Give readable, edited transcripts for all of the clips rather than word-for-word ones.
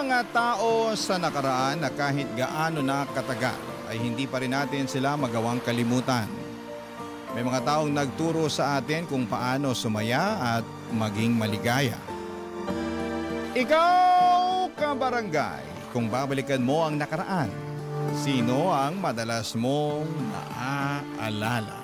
mga tao sa nakaraan na kahit gaano na katagal ay hindi pa rin natin sila magawang kalimutan. May mga taong nagturo sa atin kung paano sumaya at maging maligaya. Ikaw, kabarangay, kung babalikan mo ang nakaraan, sino ang madalas mong naaalala?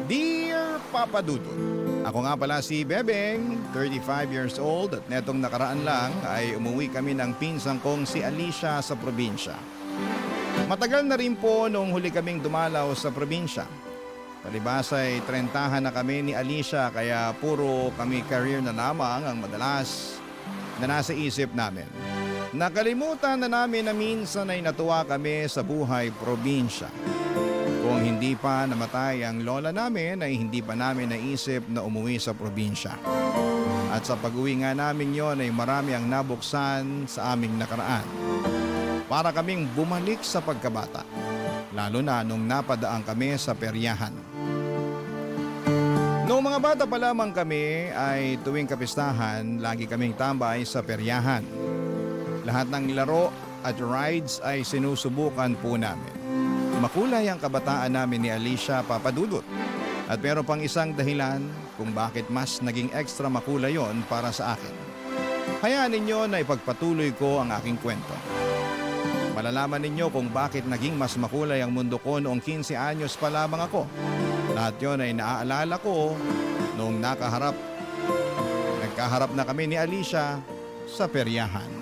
Dear Papa Dudut, ako nga pala si Bebeng, 35 years old at netong nakaraan lang ay umuwi kami ng pinsang kong si Alicia sa probinsya. Matagal na rin po nung huli kaming dumalaw sa probinsya. Palibasa ay 30 na kami ni Alicia kaya puro kami career na lamang ang madalas na nasa isip namin. Nakalimutan na namin na minsan ay natuwa kami sa buhay probinsya. Kung hindi pa namatay ang lola namin ay hindi pa namin naisip na umuwi sa probinsya. At sa pag-uwi nga namin yon ay marami ang nabuksan sa aming nakaraan. Para kaming bumalik sa pagkabata, lalo na nung napadaan kami sa peryahan. Noong mga bata pa lamang kami ay tuwing kapistahan, lagi kaming tambay sa peryahan. Lahat ng laro at rides ay sinusubukan po namin. Makulay ang kabataan namin ni Alicia, Papa Dudut. At meron pang isang dahilan kung bakit mas naging extra makulay yon para sa akin. Hayaan ninyo na ipagpatuloy ko ang aking kwento. Malalaman ninyo kung bakit naging mas makulay ang mundo ko noong 15 anyos pa lamang ako. Lahat yon ay naaalala ko noong nagkaharap na kami ni Alicia sa peryahan.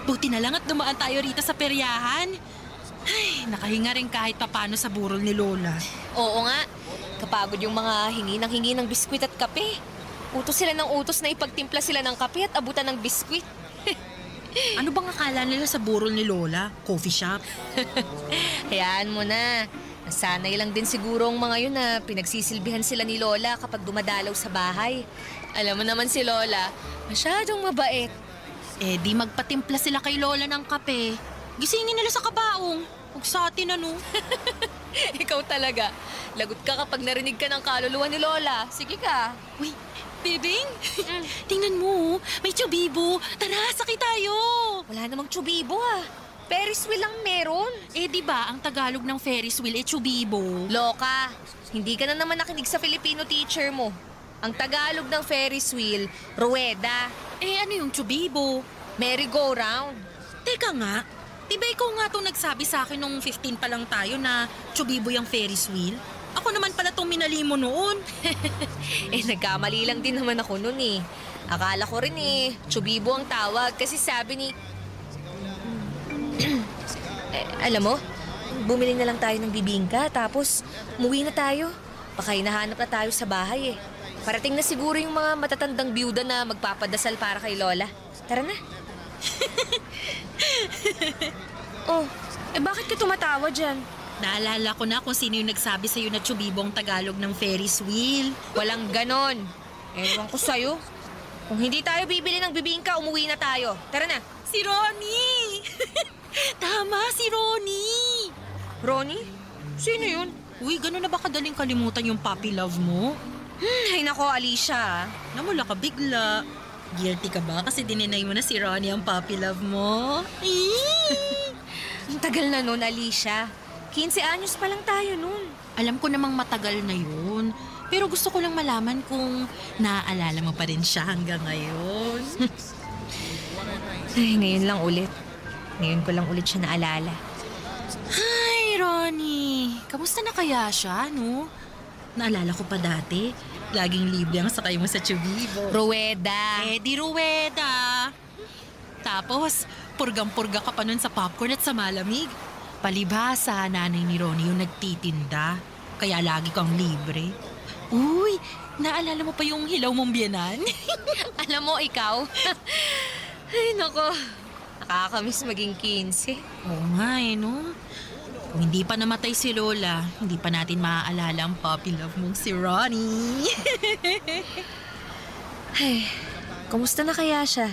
Buti na lang at dumaan tayo rito sa peryahan. Ay, nakahinga rin kahit papano sa burol ni Lola. Oo nga. Kapagod yung mga hingi ng biskwit at kape. Utos sila ng utos na ipagtimpla sila ng kape at abutan ng biskwit. Ano bang akala nila sa burol ni Lola? Coffee shop? Hayaan mo na. Nasanay lang din siguro ang mga yun na pinagsisilbihan sila ni Lola kapag dumadalaw sa bahay. Alam mo naman si Lola, masyadong mabait. Eh di magpatimpla sila kay Lola ng kape. Gisingin nila sa kabaong. Huwag sa atin ano. Ikaw talaga. Lagot ka kapag narinig ka ng kaluluwa ni Lola. Sige ka. Uy, Bebeng! Tingnan mo, may tsubibo. Tara, sakay tayo. Wala namang tsubibo ah. Ferris wheel lang meron. Eh di ba ang Tagalog ng Ferris wheel eh tsubibo? Loka, hindi ka na naman nakinig sa Filipino teacher mo. Ang Tagalog ng Ferris wheel, ruweda. Eh ano yung tsubibo? Merry-go-round. Teka nga, di ba ikaw nga itong nagsabi sa akin nung 15 pa lang tayo na tsubibo yung Ferris wheel? Ako naman pala itong minali mo noon. Eh nagkamali lang din naman ako noon eh. Akala ko rin eh, tsubibo ang tawag kasi sabi ni... alam mo, bumili na lang tayo ng bibingka tapos umuwi na tayo. Baka hinahanap na tayo sa bahay eh. Parating na siguro yung mga matatandang byuda na magpapadasal para kay Lola. Tara na. Oh, eh bakit ka tumatawa dyan? Naalala ko na kung sino yung nagsabi sa'yo na tsubibo ang Tagalog ng Ferris wheel. Walang ganon. Ewan ko sa'yo. Kung hindi tayo bibili ng bibingka, umuwi na tayo. Tara na. Si Ronnie! Tama, si Ronnie! Ronnie? Sino yun? Uy, gano'n na ba kadaling kalimutan yung puppy love mo? Ay nako, Alicia. Namula ka bigla. Guilty ka ba kasi dininay mo na si Ronnie ang puppy love mo? Ang tagal na nun, Alicia. 15 anyos pa lang tayo nun. Alam ko namang matagal na yun. Pero gusto ko lang malaman kung naaalala mo pa rin siya hanggang ngayon. Ay, ngayon lang ulit. Ngayon ko lang ulit siya naalala. Hi, Ronnie. Kamusta na kaya siya, no? Naalala ko pa dati, laging libre ang sakay mo sa tsubibo. Ruweda. Eh, di Ruweda. Tapos, purgang-purga ka pa nun sa popcorn at sa malamig. Palibhasa, nanay ni Ronnie yung nagtitinda. Kaya lagi kang libre. Uy, Naalala mo pa yung hilaw mong biyanan? Alam mo, ikaw? Ay, nako. Nakakamiss maging 15. Oo nga no? Kung hindi pa namatay si Lola, hindi pa natin maaalala ang puppy love mong si Ronnie. Ay, kumusta na kaya siya?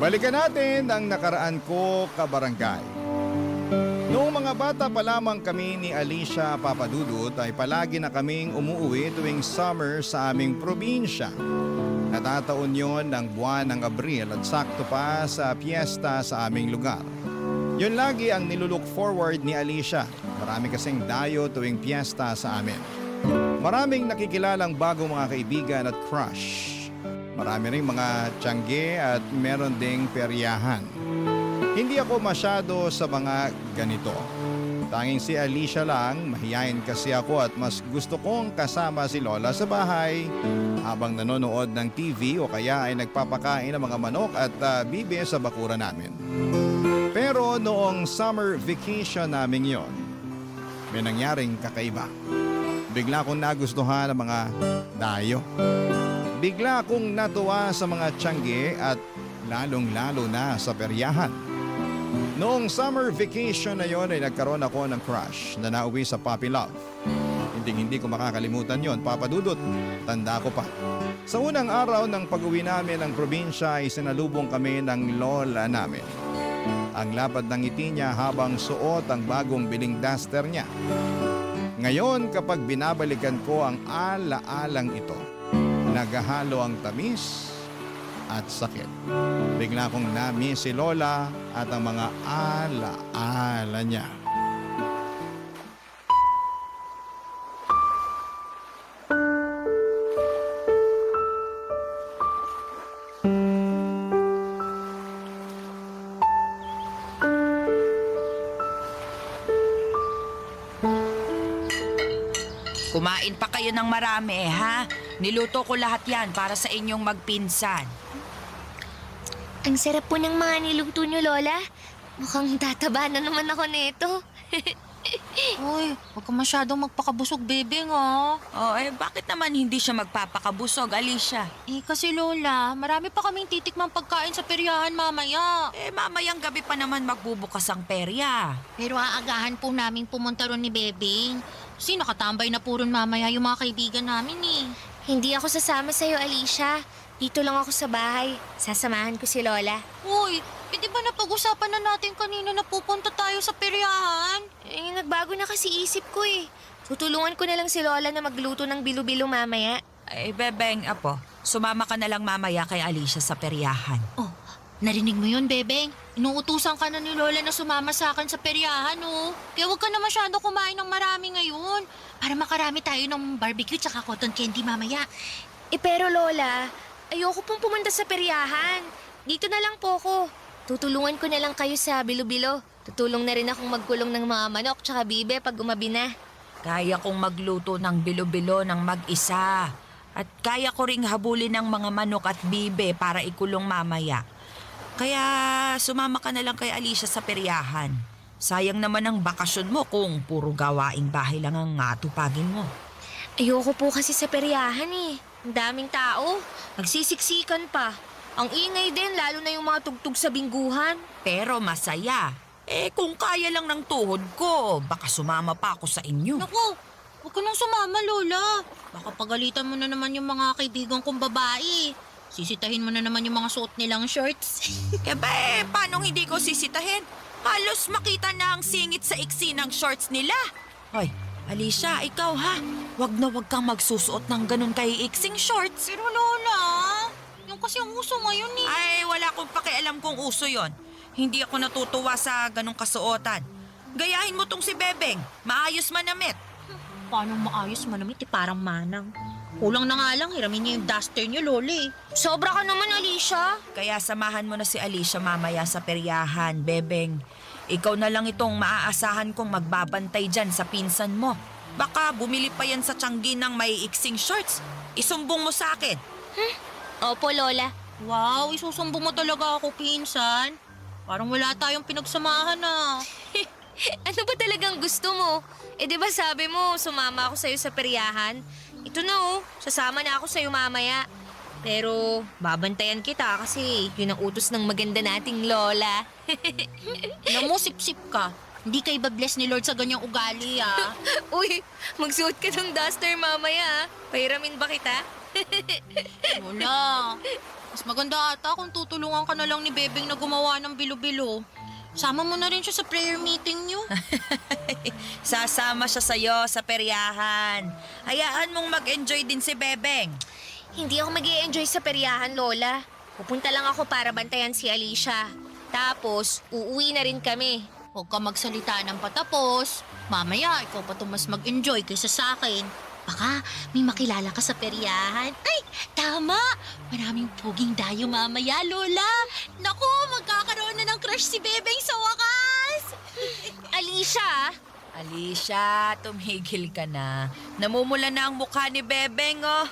Balikan natin ang nakaraan ko kabarangay. Noong mga bata pa lamang kami ni Alicia Papadudut ay palagi na kaming umuwi tuwing summer sa aming probinsya. Natataon yon ng buwan ng Abril at sakto pa sa piyesta sa aming lugar. Yun lagi ang nilulook forward ni Alicia. Marami kasing dayo tuwing piyesta sa amin. Maraming nakikilalang bagong mga kaibigan at crush. Marami ring mga tiyangge at meron ding peryahan. Hindi ako masyado sa mga ganito. Tanging si Alicia lang, mahiyain kasi ako at mas gusto kong kasama si Lola sa bahay habang nanonood ng TV o kaya ay nagpapakain ng mga manok at bibe sa bakura namin. Pero noong summer vacation namin yon, may nangyaring kakaiba. Bigla akong nagustuhan ng mga dayo. Bigla akong natuwa sa mga tiyangge at lalong-lalo na sa peryahan. Noong summer vacation na yon ay nagkaroon ako ng crush na nauwi sa puppy love. Hindi ko makakalimutan yon, Papa Dudut. Tanda ko pa. Sa unang araw ng pag-uwi namin ng probinsya ay sinalubong kami ng lola namin. Ang lapad ng ngiti niya habang suot ang bagong biling duster niya. Ngayon kapag binabalikan ko ang ala-alang ito, nagahalo ang tamis at sakit. Bigla kong na-miss si Lola at ang mga ala-ala niya. Kumain pa kayo ng marami, ha? Niluto ko lahat yan para sa inyong magpinsan. Ang sarap po ng mga niluto niyo, Lola. Mukhang tataba na naman ako nito. Uy, huwag ka masyadong magpakabusog, bebe nga. Oh, bakit naman hindi siya magpapakabusog, Alicia? Kasi Lola, marami pa kaming titikmang pagkain sa peryahan mamaya. Mamayang gabi pa naman magbubukas ang perya. Pero aagahan po namin pumunta ron ni Bebing. Kasi nakatambay na po ron mamaya yung mga kaibigan namin eh. Hindi ako sasama sa'yo, Alicia. Dito lang ako sa bahay. Sasamahan ko si Lola. Uy, di ba napag-usapan na natin kanina na pupunta tayo sa peryahan? Nagbago na kasi isip ko eh. Tutulungan ko na lang si Lola na magluto ng bilo-bilo mamaya. Bebeng, apo, sumama ka na lang mamaya kay Alicia sa peryahan. Oh, narinig mo yun, Bebeng? Inuutusan ka na ni Lola na sumama sa akin sa peryahan, oh. Kaya huwag ka na masyado kumain ng marami ngayon. Para makarami tayo ng barbecue tsaka cotton candy mamaya. Pero Lola, ayoko pong pumunta sa peryahan. Dito na lang po ako. Tutulungan ko na lang kayo sa bilo-bilo. Tutulong na rin akong magkulong ng mga manok tsaka bibe pag umabi na. Kaya kong magluto ng bilo-bilo ng mag-isa. At kaya ko ring habulin ng mga manok at bibe para ikulong mamaya. Kaya sumama ka na lang kay Alicia sa peryahan. Sayang naman ang bakasyon mo kung puro gawaing bahay lang ang atupagin mo. Ayoko po kasi sa peryahan eh. Ang daming tao. Nagsisiksikan pa. Ang ingay din, lalo na yung mga tugtog sa bingguhan. Pero masaya. Kung kaya lang ng tuhod ko, baka sumama pa ako sa inyo. Naku, huwag ka nang sumama, Lola. Baka pagalitan mo na naman yung mga kaibigan kong babae. Sisitahin mo na naman yung mga suot nilang shorts. Paano hindi ko sisitahin? Halos makita na ang singit sa iksi ng shorts nila. Hoy, Alicia, ikaw ha? Wag na wag kang magsusuot ng ganun kay iksing shorts. Pero Lola, yung kasi ang uso ngayon eh. Ay, wala akong pakialam kung uso yon. Hindi ako natutuwa sa ganung kasuotan. Gayahin mo tong si Bebeng. Maayos manamit. Paano maayos manamit parang manang. Kulang na nga lang, hiramin niya yung duster niyo, Loli. Sobra ka naman, Alicia. Kaya samahan mo na si Alicia mamaya sa peryahan, Bebeng. Ikaw na lang itong maaasahan kong magbabantay dyan sa pinsan mo. Baka bumili pa yan sa tiyanggi ng may iksing shorts. Isumbong mo sa akin. Opo, Lola. Wow, isusumbong mo talaga ako, pinsan. Parang wala tayong pinagsamahan ah. Ano ba talagang gusto mo? Di ba sabi mo, sumama ako sa'yo sa peryahan? Ito na sasama na ako sa'yo mamaya. Pero babantayan kita kasi yun ang utos ng maganda nating lola. Alam mo, sip-sip ka. Hindi ka iba-bless ni Lord sa ganyang ugali, ah. Uy, magsuot ka ng duster mamaya. Pahiramin ba kita? Wala. Mas maganda ata kung tutulungan ka na lang ni Bebeng na gumawa ng bilo-bilo. Sama mo na rin siya sa prayer meeting niyo. Sasama siya sa'yo sa peryahan. Hayaan mong mag-enjoy din si Bebeng. Hindi ako mag-i-enjoy sa peryahan, Lola. Pupunta lang ako para bantayan si Alicia. Tapos, uuwi na rin kami. Huwag ka magsalita ng patapos. Mamaya, ikaw pa mas mag-enjoy kaysa sa akin. Baka may makilala ka sa peryahan. Ay, tama! Maraming puging dayo mamaya, Lola. Naku, magkakaroon na ng crush si Bebeng sa wakas! Alicia! Alicia, tumigil ka na. Namumula na ang mukha ni Bebeng, oh.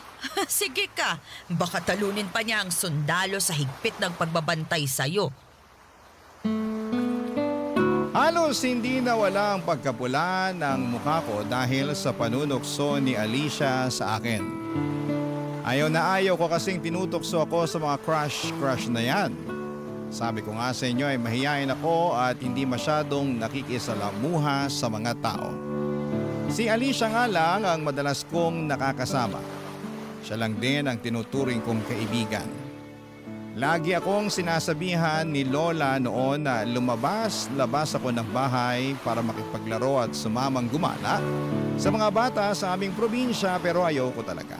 Sige ka, baka talunin pa niya ang sundalo sa higpit ng pagbabantay sa'yo. Halos hindi nawala ang pagkapula ng mukha ko dahil sa panunukso ni Alicia sa akin. Ayaw ko kasing tinutokso ako sa mga crush na yan. Sabi ko nga sa inyo ay mahiyain ako at hindi masyadong nakikisalamuha sa mga tao. Si Alicia nga lang ang madalas kong nakakasama. Siya lang din ang tinuturing kong kaibigan. Lagi akong sinasabihan ni Lola noon na lumabas-labas ako ng bahay para makipaglaro at sumamang gumala sa mga bata sa aming probinsya pero ayaw ko talaga.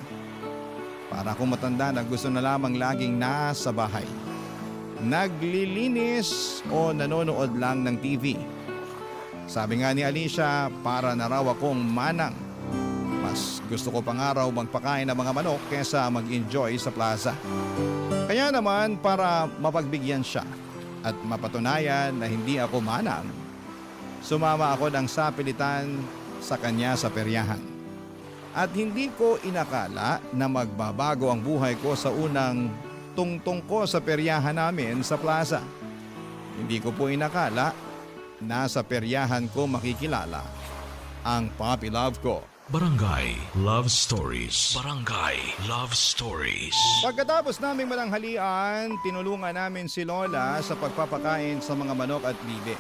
Para akong matanda na gusto na lamang laging nasa bahay. Naglilinis o nanonood lang ng TV. Sabi nga ni Alicia, para na raw akong manang. Mas gusto ko pa nga raw magpakain ng mga manok kesa mag-enjoy sa plaza. Kaya naman para mapagbigyan siya at mapatunayan na hindi ako manang, sumama ako ng sapilitan sa kanya sa peryahan. At hindi ko inakala na magbabago ang buhay ko sa unang tungtong ko sa peryahan namin sa plaza. Hindi ko po inakala na sa peryahan ko makikilala ang puppy love ko. Barangay Love Stories. Barangay Love Stories. Pagkatapos naming mananghalian, tinulungan namin si Lola sa pagpapakain sa mga manok at bibe.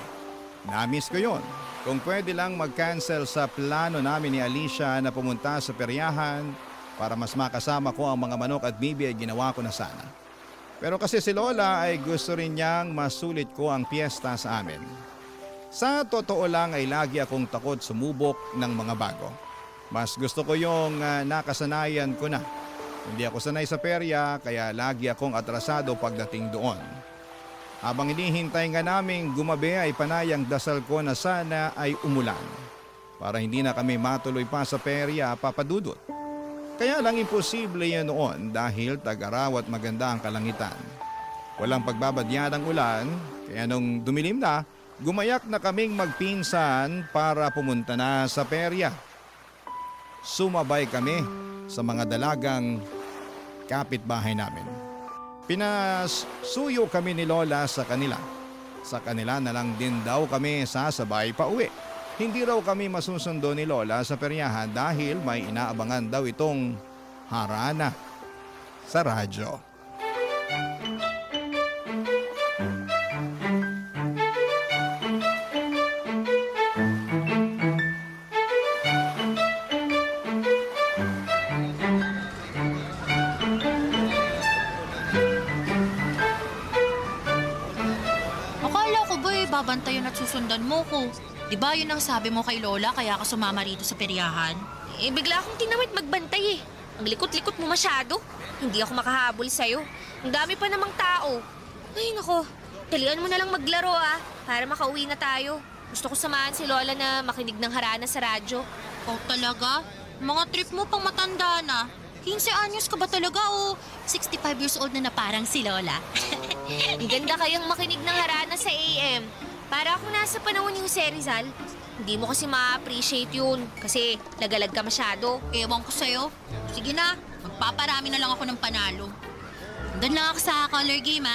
Namiss ko yon. Kung pwede lang mag-cancel sa plano namin ni Alicia na pumunta sa peryahan para mas makasama ko ang mga manok at bibe ay ginawa ko na sana. Pero kasi si Lola ay gusto rin niyang masulit ko ang piyesta sa amin. Sa totoo lang ay lagi akong takot sumubok ng mga bago. Mas gusto ko yung nakasanayan ko na. Hindi ako sanay sa perya kaya lagi akong atrasado pagdating doon. Habang hinihintay nga naming gumabi ay panayang dasal ko na sana ay umulan. Para hindi na kami matuloy pa sa perya papadudot. Kaya lang imposible yan noon dahil tag-araw at maganda ang kalangitan. Walang pagbabadya ng ulan kaya nung dumilim na, gumayak na kaming magpinsan para pumunta na sa perya. Sumabay kami sa mga dalagang kapitbahay namin. Pinasuyo kami ni Lola sa kanila. Sa kanila na lang din daw kami sasabay pa uwi. Hindi raw kami masusundo ni Lola sa peryahan dahil may inaabangan daw itong harana sa radyo. Babantayan at susundan mo ko. Diba yun ang sabi mo kay Lola kaya ka sumama rito sa peryahan? Bigla akong tinamit magbantay eh. Ang likot-likot mo masyado. Hindi ako makahabol sa'yo. Ang dami pa namang tao. Ay nako, talian mo na lang maglaro para makauwi na tayo. Gusto ko samahan si Lola na makinig ng harana sa radyo. Oh talaga? Mga trip mo pang matanda na. 15 anyos ka ba talaga o 65 years old na parang si Lola? Ang ganda kayang makinig ng harana sa AM. Para ako nasa panahon ni Jose Rizal. Hindi mo kasi ma-appreciate yun kasi lagalag ka masyado. Ewan ko sa'yo. Sige na, magpaparami na lang ako ng panalo. Doon lang ako sa color game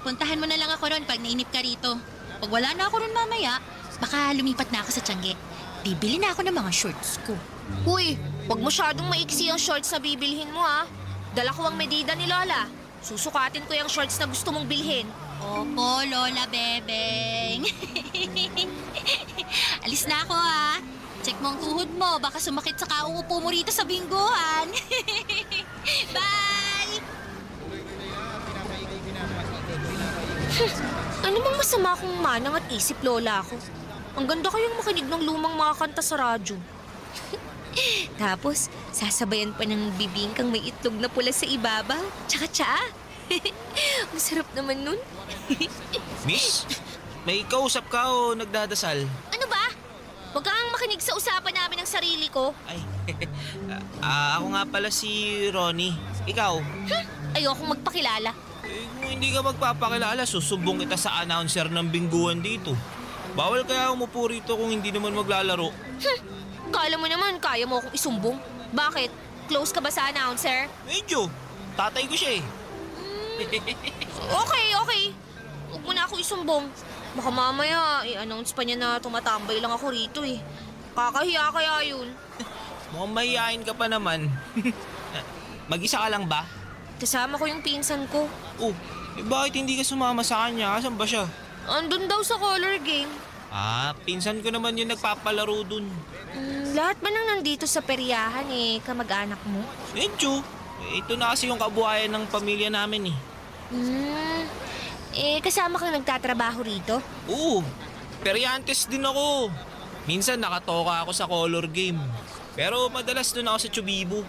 Puntahan mo na lang ako ron pag nainip ka rito. Pag wala na ako ron mamaya, Baka lumipat na ako sa Tiangge. Bibili na ako ng mga shorts ko. Uy, huwag masyadong maiksi ang shorts na bibilhin mo ha. Dala ko ang medida ni Lola. Susukatin ko yung shorts na gusto mong bilhin. Opo, Lola Bebeng. Alis na ako ha. Check mo ang tuhod mo. Baka sumakit sa kauupo mo rito sa bingguhan. Bye! Ano mang masama kung manang at isip, Lola ko? Ang ganda kayong makinig ng lumang mga kanta sa radyo. Tapos, sasabayan pa ng bibingkang may itlog na pula sa ibabaw. Tsaka tsaa. Masarap naman nun. Miss, may kausap ka o nagdadasal? Ano ba? Huwag kang makinig sa usapan namin ng sarili ko. Ay, ako nga pala si Ronnie. Ikaw? Ayokong magpakilala. Kung hindi ka magpapakilala, susumbong kita sa announcer ng bingguan dito. Bawal kaya umupo rito kung hindi naman maglalaro. Kala mo naman, kaya mo akong isumbong. Bakit? Close ka ba sa announcer? Medyo. Tatay ko siya eh. Okay. Huwag mo na ako isumbong. Baka mamaya, i-announce pa niya na tumatambay lang ako rito eh. Kakahiya kaya yun. Mukhang mahihain ka pa naman. Mag-isa ka lang ba? Kasama ko yung pinsan ko. Oh, bakit hindi ka sumama sa kanya? Asan ba siya? Andun daw sa color game. Pinsan ko naman yung nagpapalaro dun. Lahat ba nang nandito sa peryahan kamag-anak mo? Medyo. Ito na kasi yung kabuhayan ng pamilya namin eh. Kasama kang nagtatrabaho rito? Oo, peryantes din ako. Minsan nakatoka ako sa color game. Pero madalas doon ako sa Chubibo.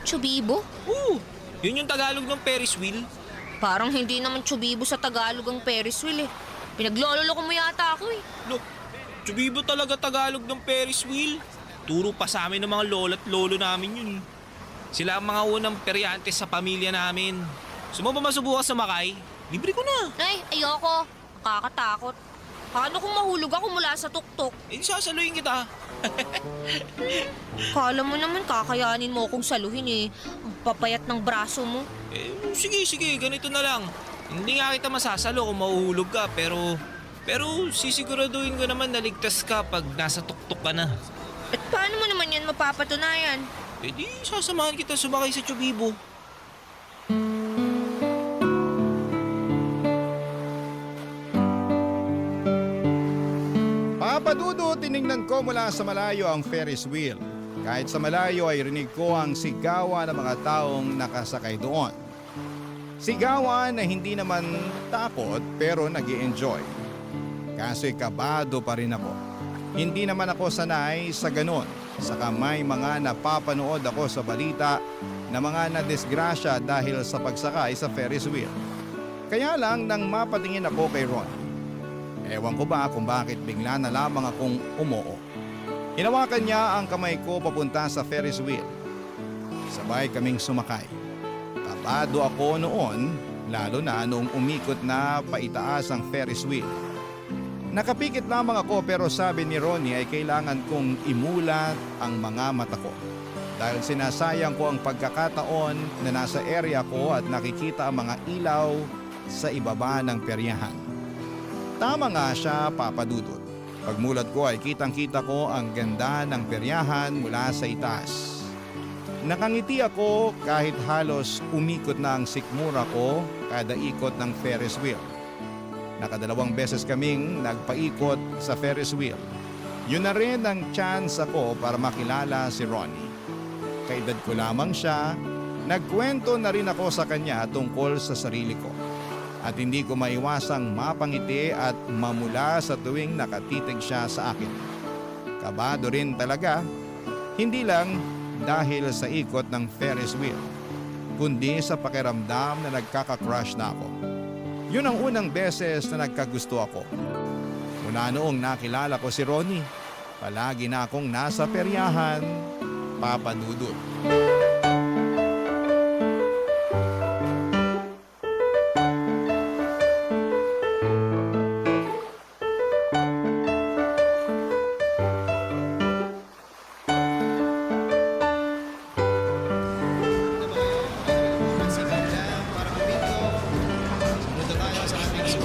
Chubibo? Oo, yun yung Tagalog ng Ferris wheel. Parang hindi naman Chubibo sa Tagalog ang Ferris wheel eh. Pinagloloko mo yata ako eh. Look, Chubibo talaga Tagalog ng Ferris wheel. Turo pa sa amin ng mga lolo at lolo namin yun. Sila ang mga unang peryantes sa pamilya namin. Sumama masubukan sa Makay, libre ko na. Ay, ayoko. Nakakatakot. Paano kung mahulog ako mula sa tuktok? Sasaluhin kita. Kala mo naman kakayanin mo akong saluhin eh. Ang papayat ng braso mo. Sige, ganito na lang. Hindi nga kita masasalo kung mahuhulog ka, pero sisiguraduhin ko naman na ligtas ka pag nasa tuktok ka na. At paano mo naman yan mapapatunayan? Di sasamahan kita sumakay sa Chubibo. Papadudo, tiningnan ko mula sa malayo ang Ferris wheel. Kahit sa malayo ay rinig ko ang sigawan ng mga taong nakasakay doon. Sigawan na hindi naman takot pero nag-i-enjoy. Kaso'y kabado pa rin ako. Hindi naman ako sanay sa ganon. Saka may mga napapanood ako sa balita na mga nadisgrasya dahil sa pagsakay sa Ferris wheel. Kaya lang nang mapatingin ako kay Ron, ewan ko ba kung bakit bigla na lamang akong umoo. Hinawakan niya ang kamay ko papunta sa Ferris wheel. Sabay kaming sumakay. Kabado ako noon, lalo na noong umikot na paitaas ang Ferris wheel. Nakapikit lamang ako pero sabi ni Ronnie ay kailangan kong imulat ang mga mata ko. Dahil sinasayang ko ang pagkakataon na nasa area ko at nakikita ang mga ilaw sa ibaba ng peryahan. Tama nga siya, Papa Dudut. Pagmulat ko ay kitang-kita ko ang ganda ng peryahan mula sa itaas. Nakangiti ako kahit halos umikot na ang sikmura ko kada ikot ng Ferris wheel. Nakadalawang beses kaming nagpaikot sa Ferris wheel. Yun na rin ang chance ako para makilala si Ronnie. Kaedad ko lamang siya, nagkwento na rin ako sa kanya tungkol sa sarili ko. At hindi ko maiwasang mapangiti at mamula sa tuwing nakatitig siya sa akin. Kabado rin talaga, hindi lang dahil sa ikot ng Ferris wheel, kundi sa pakiramdam na nagkaka-crush na ako. Yun ang unang beses na nagkagusto ako. Mula noong nakilala ko si Ronnie, palagi na akong nasa peryahan, Papa Dudut.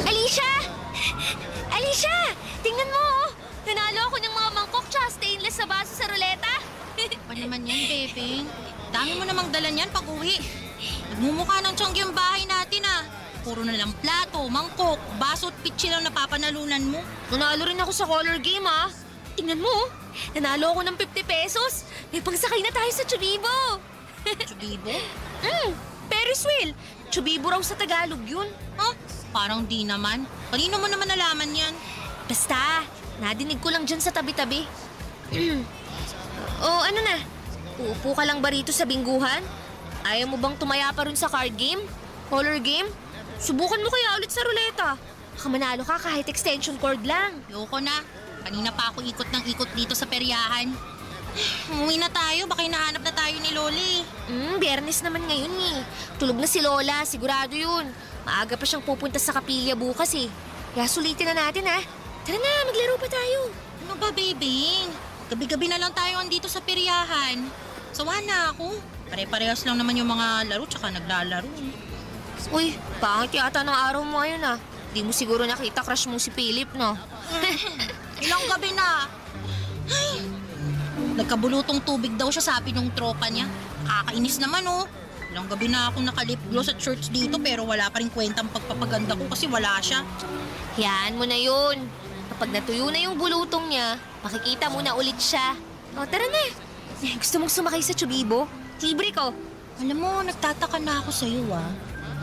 Alicia! Alicia! Tingnan mo! Dami mo namang dala niyan pag uwi. Nagmumukha ng tiyanggi ang bahay natin ah. Puro na lang plato, mangkok, baso at pitsi lang napapanalunan mo. Nanalo rin ako sa color game ah. Tingnan mo, nanalo ako ng 50 pesos. May pangsakay na tayo sa Chubibo. Chubibo? Ferris wheel. Chubibo raw sa Tagalog yun. Huh? Parang di naman. Kanino mo naman nalaman yan? Basta, nadinig ko lang dyan sa tabi-tabi. O ano na, uupo ka lang ba rito sa bingguhan? Ayaw mo bang tumaya pa rin sa card game? Color game? Subukan mo kaya ulit sa ruleta. Baka manalo ka kahit extension cord lang. Yoko na. Kanina pa ako ikot ng ikot dito sa peryahan. Umuwi na tayo, baka hinahanap na tayo ni Loli. Biyernes naman ngayon eh. Tulog na si Lola, sigurado yun. Maaga pa siyang pupunta sa kapilya bukas eh. Kaya sulitin na natin ha. Tara na, maglaro pa tayo. Ano ba, baby? Gabi-gabi na lang tayo andito sa peryahan. Sawa na ako. Pare-parehas lang naman yung mga laro tsaka naglalaro. Uy, pangit yata ng araw mo ngayon ah. Di mo siguro nakita crush mo si Philip, no? Ilang gabi na. Ay, nagkabulutong tubig daw siya sabi nung tropa niya. Kakainis naman oh. Ilang gabi na akong nakalip gloss at shorts dito pero wala pa rin kwentang pagpapaganda ko kasi wala siya. Hayaan mo na yun. Kapag natuyo na yung bulutong niya, makikita mo na ulit siya. O, tara na. Gusto mong sumakay sa Chubibo? Libre ko. Alam mo, nagtataka na ako sa'yo ah.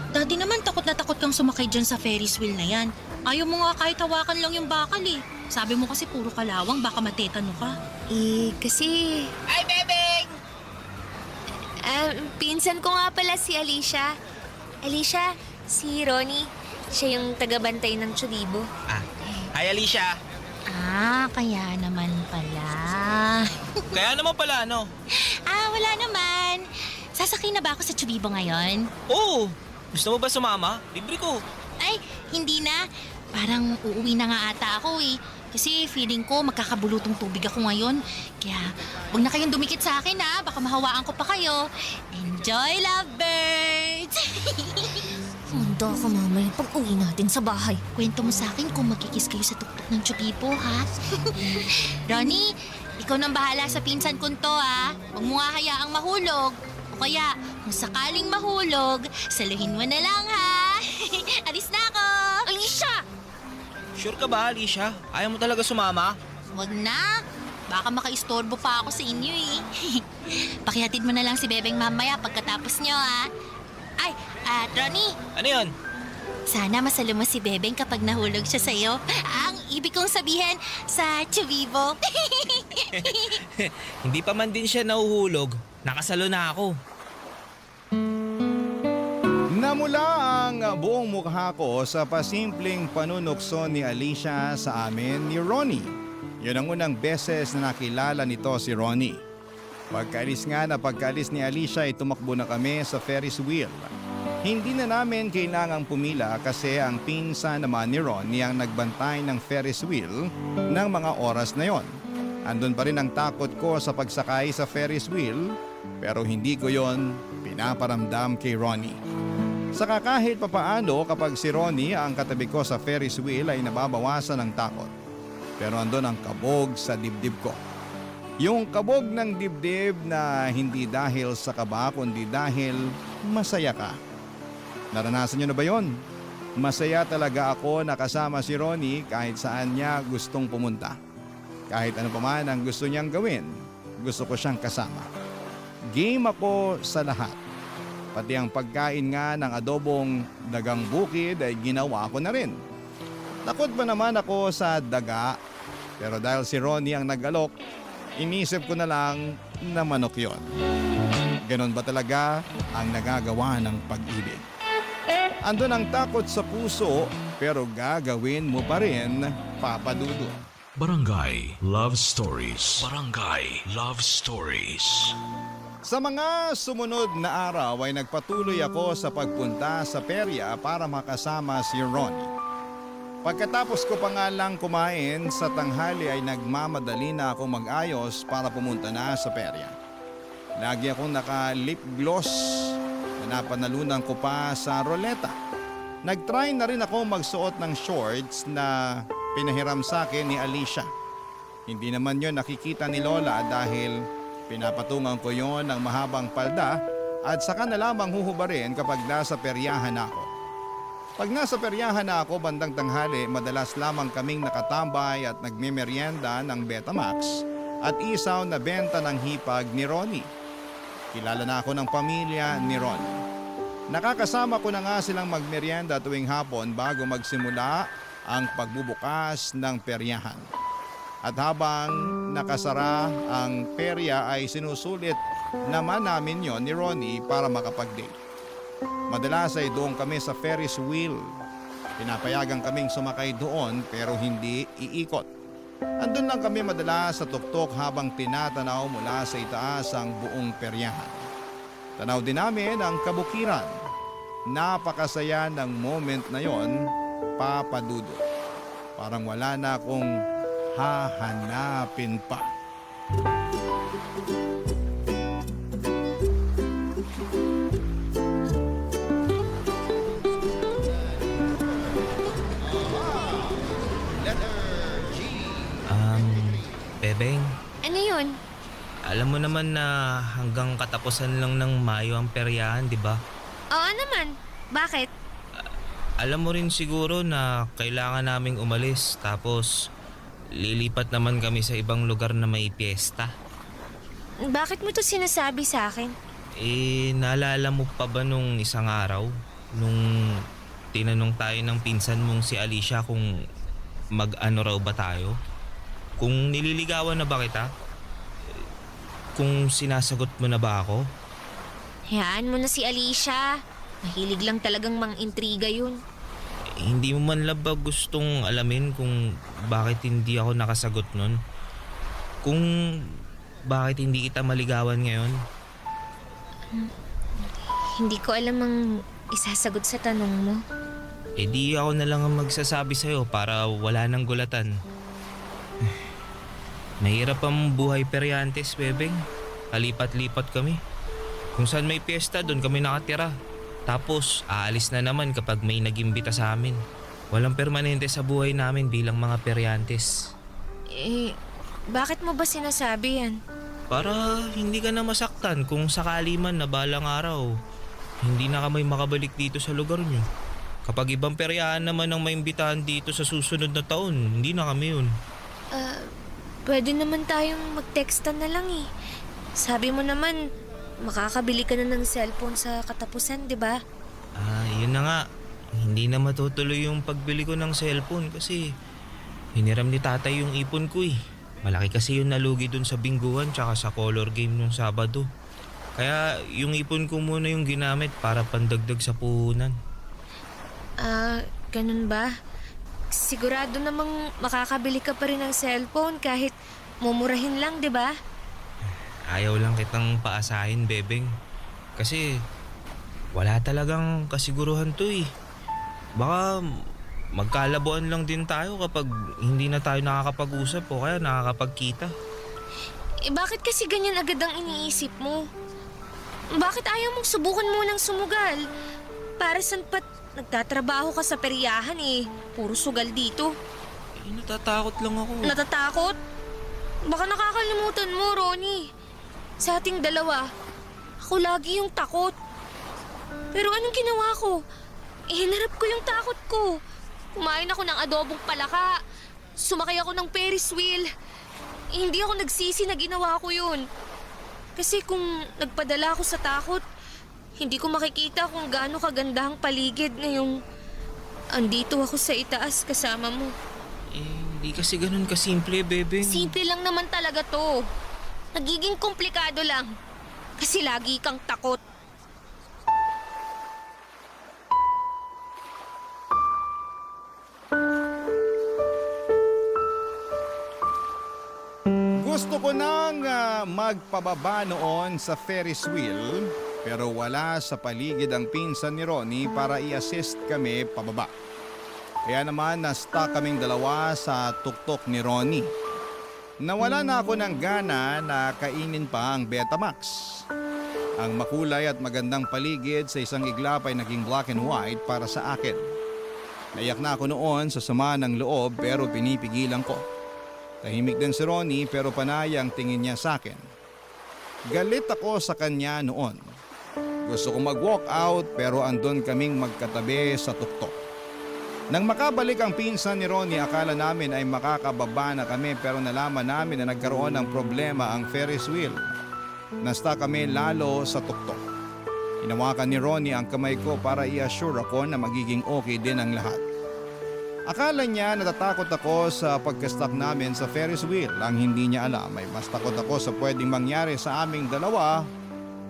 Dati naman takot na takot kang sumakay dyan sa Ferris wheel na yan. Ayaw mo nga kahit hawakan lang yung bakal eh. Sabi mo kasi puro kalawang, baka matetano ka. Kasi... Ay, bebeng! Pinsan ko nga pala si Alicia. Alicia, si Ronnie. Siya yung tagabantay ng Chubibo. Hi, Alicia. Kaya naman pala. Kaya naman pala, ano? Wala naman. Sasakay na ba ako sa Chubibo ngayon? Oo. Gusto mo ba sumama? Libre ko. Ay, hindi na. Parang uuwi na nga ata ako eh. Kasi feeling ko magkakabulutong tubig ako ngayon. Kaya huwag na kayong dumikit sa akin ha. Baka mahawaan ko pa kayo. Enjoy, lovebirds! Handa ka mamaya pag uwi natin sa bahay. Kwento mo sa akin kung magkikis kayo sa tuktok ng Chubibo ha. Ronnie, ikaw nang bahala sa pinsan ko to ha. Huwag mo nga hayaang mahulog. O kaya, kung sakaling mahulog, saluhin mo na lang ha. Alis na ako! Alicia! Sure ka ba, Alicia? Ayaw mo talaga sumama? Huwag na. Baka makaistorbo pa ako sa inyo eh. Pakihatid mo na lang si Bebeng mamaya pagkatapos nyo ha. Ay, Ronnie, Ano yun? sana masalo mo si Bebeng kapag nahulog siya sa'yo. Ang ibig kong sabihin sa Chubibo. Hindi pa man din siya nahuhulog. Nakasalo na ako. Namula ang buong mukha ko sa pasimpleng panunukso ni Alicia sa amin ni Ronnie. Yun ang unang beses na nakilala nito si Ronnie. Pagkaalis ni Alicia ay tumakbo na kami sa Ferris wheel. Hindi na namin kailangang pumila kasi ang pinsan naman ni Ronnie ang nagbantay ng Ferris wheel ng mga oras na yon. Andun pa rin ang takot ko sa pagsakay sa Ferris wheel pero hindi ko yon pinaparamdam kay Ronnie. Saka kahit papaano kapag si Ronnie ang katabi ko sa Ferris wheel ay nababawasan ang takot. Pero andun ang kabog sa dibdib ko. Yung kabog ng dibdib na hindi dahil sa kaba kundi dahil masaya ka. Naranasan niyo na ba yon? Masaya talaga ako na kasama si Ronnie kahit saan niya gustong pumunta. Kahit ano pa man ang gusto niyang gawin, gusto ko siyang kasama. Game ako sa lahat. Pati ang pagkain nga ng adobong dagang bukid ay ginawa ko na rin. Takot ba naman ako sa daga? Pero dahil si Ronnie ang nag-alok, inisip ko na lang na manok yon. Ganon ba talaga ang nagagawa ng pag-ibig? Andun ang takot sa puso pero gagawin mo pa rin, Papa Dudut. Barangay Love Stories. Barangay Love Stories. Sa mga sumunod na araw ay nagpatuloy ako sa pagpunta sa perya para makasama si Ronnie. Pagkatapos ko pa nga lang kumain sa tanghali ay nagmamadali na ako mag-ayos para pumunta na sa perya. Lagi akong naka-lip gloss na napanalunan ko pa sa roleta. Nag-try na rin ako magsuot ng shorts na pinahiram sa akin ni Alicia. Hindi naman yon nakikita ni Lola dahil Pinapatungan ko yon ng mahabang palda at saka na lamang huhubarin kapag nasa peryahan na ako. Pag nasa peryahan na ako bandang tanghali, madalas lamang kaming nakatambay at nagmemeryenda ng Betamax at isaw na benta ng hipag ni Ronnie. Kilala na ako ng pamilya ni Ronnie. Nakakasama ko na nga silang magmeryenda tuwing hapon bago magsimula ang pagbubukas ng peryahan. At habang nakasara ang perya ay sinusulit naman namin yon ni Ronnie para makapag-date. Madalas ay doon kami sa Ferris wheel. Pinapayagan kaming sumakay doon pero hindi iikot. Andun lang kami madalas sa tuktok habang tinatanaw mula sa itaas ang buong peryahan. Tanaw din namin ang kabukiran. Napakasaya ng moment na yon, Papa Dudut. Parang wala na akong hahanapin pa. Bebeng, Ano yun? alam mo naman na hanggang katapusan lang ng Mayo ang peryahan, di ba? Oo naman. Bakit? Alam mo rin siguro na kailangan naming umalis tapos lilipat naman kami sa ibang lugar na may piyesta. Bakit mo to sinasabi sa akin? Naalala mo pa ba nung isang araw? Nung tinanong tayo ng pinsan mong si Alicia kung mag-ano raw ba tayo? Kung nililigawan na ba kita? Kung sinasagot mo na ba ako? Hayaan mo na si Alicia. Mahilig lang talagang mang-intriga yun. Hindi mo man lang ba gustong alamin kung bakit hindi ako nakasagot nun? Kung bakit hindi kita maligawan ngayon? Hindi ko alam ang isasagot sa tanong mo. Di ako na lang ang magsasabi sa'yo para wala nang gulatan. Mahirap ang buhay peryantes, Bebeng. Kalipat-lipat kami. Kung saan may piyesta, doon kami nakatira. Tapos, aalis na naman kapag may nagimbita sa amin. Walang permanente sa buhay namin bilang mga peryantes. Bakit mo ba sinasabi yan? Para hindi ka na masaktan kung sakali man na balang araw. Hindi na kami makabalik dito sa lugar nyo. Kapag ibang peryahan naman ang maimbitahan dito sa susunod na taon, hindi na kami yun. Pwede naman tayong mag-textan na lang eh. Sabi mo naman, makakabili ka na ng cellphone sa katapusan, di ba? Yun na nga. Hindi na matutuloy yung pagbili ko ng cellphone kasi hiniram ni tatay yung ipon ko eh. Malaki kasi yung nalugi dun sa bingguhan tsaka sa color game nung Sabado. Kaya yung ipon ko muna yung ginamit para pandagdag sa puhunan. Ganun ba? Sigurado namang makakabili ka pa rin ng cellphone kahit mumurahin lang, di ba? Ayaw lang kitang paasahin, Bebeng. Kasi wala talagang kasiguruhan to eh. Baka magkalabuan lang din tayo kapag hindi na tayo nakakapag-usap o kaya nakakapagkita. Bakit kasi ganyan agad ang iniisip mo? Bakit ayaw mong subukan munang sumugal? Para saan pat nagtatrabaho ka sa peryahan eh. Puro sugal dito. Natatakot lang ako. Natatakot? Baka nakakalimutan mo, Ronnie. Sa ating dalawa, ako lagi yung takot. Pero anong ginawa ko? Hinarap ko yung takot ko. Kumain ako ng adobong palaka. Sumakay ako ng Ferris wheel. Hindi ako nagsisi na ginawa ko yun. Kasi kung nagpadala ako sa takot, hindi ko makikita kung gaano kaganda ang paligid ngayong andito ako sa itaas kasama mo. Hindi kasi ganun kasimple, Bebeng. Simple lang naman talaga to. Nagiging komplikado lang. Kasi lagi kang takot. Gusto ko nang magpababa noon sa Ferris wheel pero wala sa paligid ang pinsan ni Ronnie para i-assist kami pababa. Kaya naman na-stuck kaming dalawa sa tuktok ni Ronnie. Nawala na ako ng gana na kainin pa ang Betamax. Ang makulay at magandang paligid sa isang iglap ay naging black and white para sa akin. Naiyak na ako noon sa sama ng loob pero pinipigilan ko. Tahimik din si Ronnie pero panay ang tingin niya sa akin. Galit ako sa kanya noon. Gusto ko mag-walk out pero andun kaming magkatabi sa tuktok. Nang makabalik ang pinsan ni Ronnie, akala namin ay makakababa na kami pero nalaman namin na nagkaroon ng problema ang Ferris wheel. Nasta kami lalo sa tuktok. Hinawakan ni Ronnie ang kamay ko para i-assure ako na magiging okay din ang lahat. Akala niya natatakot ako sa pagkastak namin sa Ferris wheel. Ang hindi niya alam ay mas takot ako sa pwedeng mangyari sa aming dalawa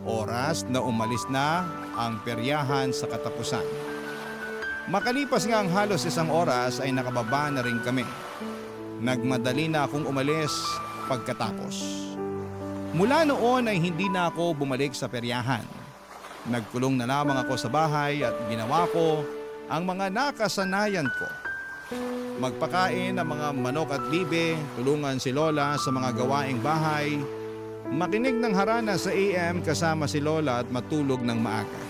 oras na umalis na ang peryahan sa katapusan. Makalipas nga ang halos 1 oras ay nakababa na rin kami. Nagmadali na akong umalis pagkatapos. Mula noon ay hindi na ako bumalik sa peryahan. Nagkulong na lamang ako sa bahay at ginawa ko ang mga nakasanayan ko. Magpakain ng mga manok at bibe, tulungan si Lola sa mga gawaing bahay, makinig ng harana sa AM kasama si Lola at matulog ng maaga.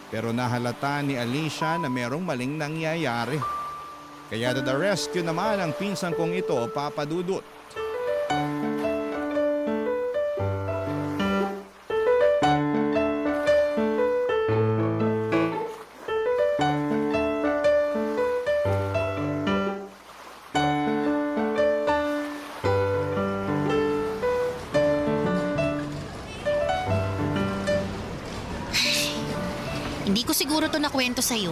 Pero nahalata ni Alicia na merong maling nangyayari. Kaya to the rescue naman ang pinsan kong ito, Papa Dudut. Hindi ko siguro to nakwento sa'yo.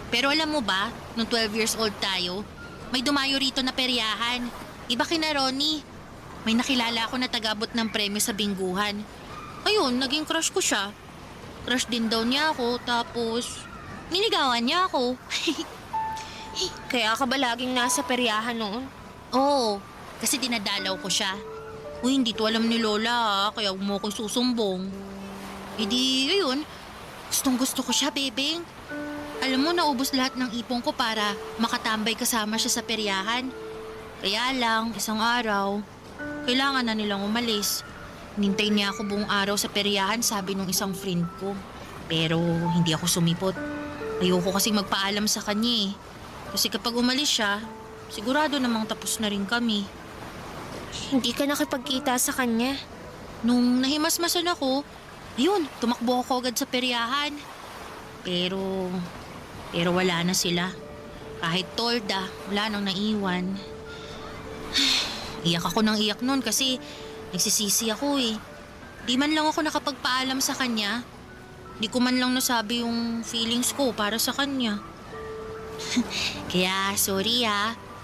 Pero alam mo ba, nung 12 years old tayo, may dumayo rito na peryahan. Iba kina Ronnie. May nakilala ako na tagabot ng premyo sa bingguhan. Ayun, naging crush ko siya. Crush din daw niya ako, tapos niligawan niya ako. Kaya ka ba laging nasa peryahan noon? Oo, kasi dinadalaw ko siya. Uy, hindi to alam ni Lola kaya huwag mo akong susumbong. E di, ayun, gustong gusto ko siya, bebeng. Alam mo, naubos lahat ng ipon ko para makatambay kasama siya sa peryahan. Kaya lang, isang araw, kailangan na nilang umalis. Nintay niya ako buong araw sa peryahan, sabi nung isang friend ko. Pero hindi ako sumipot. Ayoko kasing magpaalam sa kanya eh. Kasi kapag umalis siya, sigurado namang tapos na rin kami. Hindi ka nakipagkita sa kanya. Nung nahimasmasan ako, ayun, tumakbo ako agad sa peryahan. Pero wala na sila. Kahit tolda, wala nang naiwan. Iyak ako ng iyak nun kasi nagsisisi ako eh. Di man lang ako nakapagpaalam sa kanya. Di ko man lang nasabi yung feelings ko para sa kanya. Kaya sorry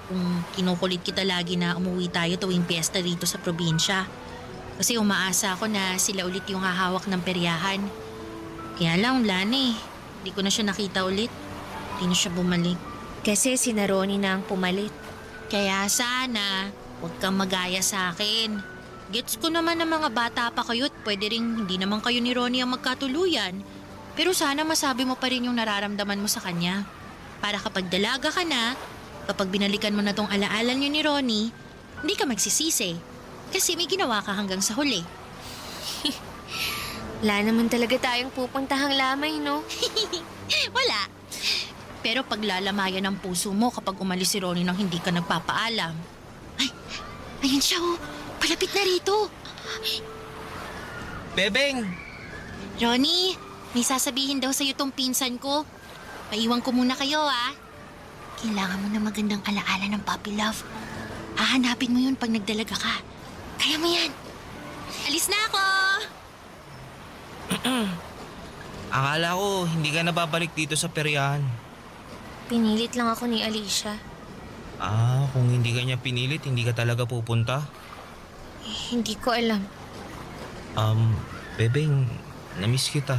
kung kinukulit kita lagi na umuwi tayo tuwing piyesta dito sa probinsya. Kasi umaasa ako na sila ulit yung hahawak ng peryahan. Kaya lang, wala na eh. Di ko na siya nakita ulit. Di na siya bumalik. Kasi si Ronnie na ang pumalit. Kaya sana, huwag kang magaya sa akin. Gets ko naman na mga bata pa kayo at pwede rin hindi naman kayo ni Ronnie ang magkatuluyan. Pero sana masabi mo pa rin yung nararamdaman mo sa kanya. Para kapag dalaga ka na, kapag binalikan mo na tong alaala niyo ni Ronnie, hindi ka magsisisi. Kasi may ginawa ka hanggang sa huli. Wala naman talaga tayong pupuntahang lamay, no? Wala. Pero paglalamayan ng puso mo kapag umalis si Ronnie nang hindi ka nagpapaalam. Ay, ayun siya oh. Palapit na rito. Bebeng! Ronnie, may sasabihin daw sa'yo tong pinsan ko. Maiwan ko muna kayo Kailangan mo na magandang alaala ng puppy love. Hahanapin mo yun pag nagdalaga ka. Kaya mo yan. Alis na ako! Akala ko hindi ka nababalik dito sa peryahan. Pinilit lang ako ni Alicia. Kung hindi ka niya pinilit, hindi ka talaga pupunta? Hindi ko alam. Bebeng, namiss kita.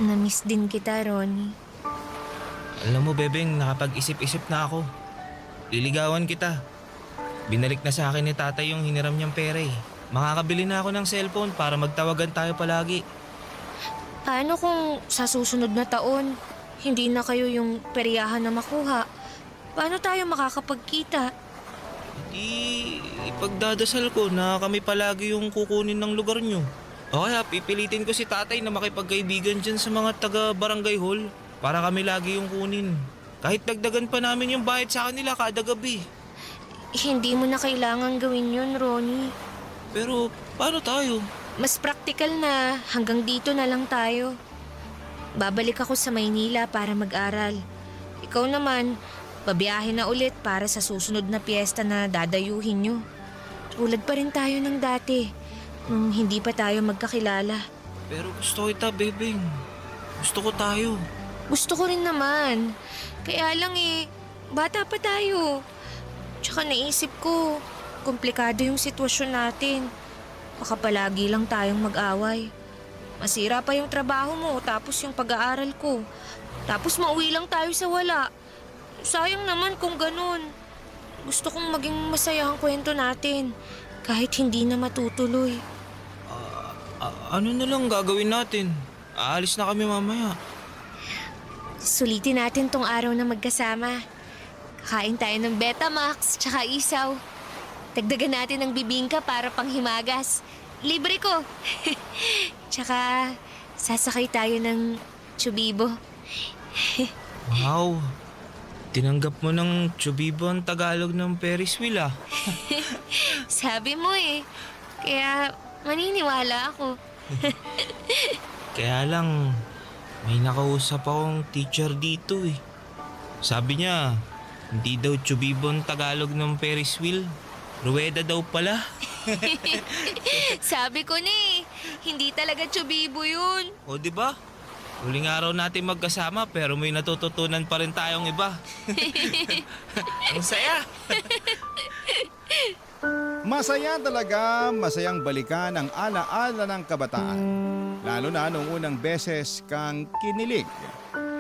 Namiss din kita, Ronnie. Alam mo, Bebeng, nakapag-isip-isip na ako. Liligawan kita. Binalik na sa akin ni tatay yung hiniram niyang pera eh. Makakabili na ako ng cellphone para magtawagan tayo palagi. Paano kung sa susunod na taon, hindi na kayo yung peryahan na makuha? Paano tayo makakapagkita? Ipagdadasal ko na kami palagi yung kukunin ng lugar niyo. O kaya pipilitin ko si tatay na makipagkaibigan dyan sa mga taga-barangay hall para kami lagi yung kunin. Kahit dagdagan pa namin yung bayad sa kanila kada gabi. Hindi mo na kailangan gawin yun, Ronnie. Pero paano tayo? Mas praktikal na hanggang dito na lang tayo. Babalik ako sa Maynila para mag-aral. Ikaw naman, babiyahe na ulit para sa susunod na piyesta na dadayuhin nyo. Tulad pa rin tayo ng dati, nung hindi pa tayo magkakilala. Pero gusto kita, Bebeng. Gusto ko tayo. Gusto ko rin naman. Kaya lang bata pa tayo. Tsaka naisip ko, komplikado yung sitwasyon natin. Baka palagi lang tayong mag-away. Masira pa yung trabaho mo, tapos yung pag-aaral ko. Tapos mauwi lang tayo sa wala. Sayang naman kung ganun. Gusto kong maging masaya ang kwento natin, kahit hindi na matutuloy. Ano na lang gagawin natin? Aalis na kami mamaya. Sulitin natin tong araw na magkasama. Kakain tayo ng Betamax tsaka isaw. Dagdagan natin ng bibingka para panghimagas. Libre ko. Tsaka sasakay tayo ng Chubibo. Wow. Tinanggap mo ng Chubibo ang Tagalog ng Ferris wheel ah. Sabi mo Kaya maniniwala ako. Kaya lang, may nakausap akong teacher dito eh. Sabi niya, hindi daw Chubibo ang Tagalog ng Ferris wheel. Ruweda daw pala. Sabi ko hindi talaga Chubibo yun. O di ba? Huling araw natin magkasama pero may natututunan pa rin tayong iba. Ang saya. Masaya talaga, masayang balikan ang alaala ng kabataan. Lalo na noong unang beses kang kinilig.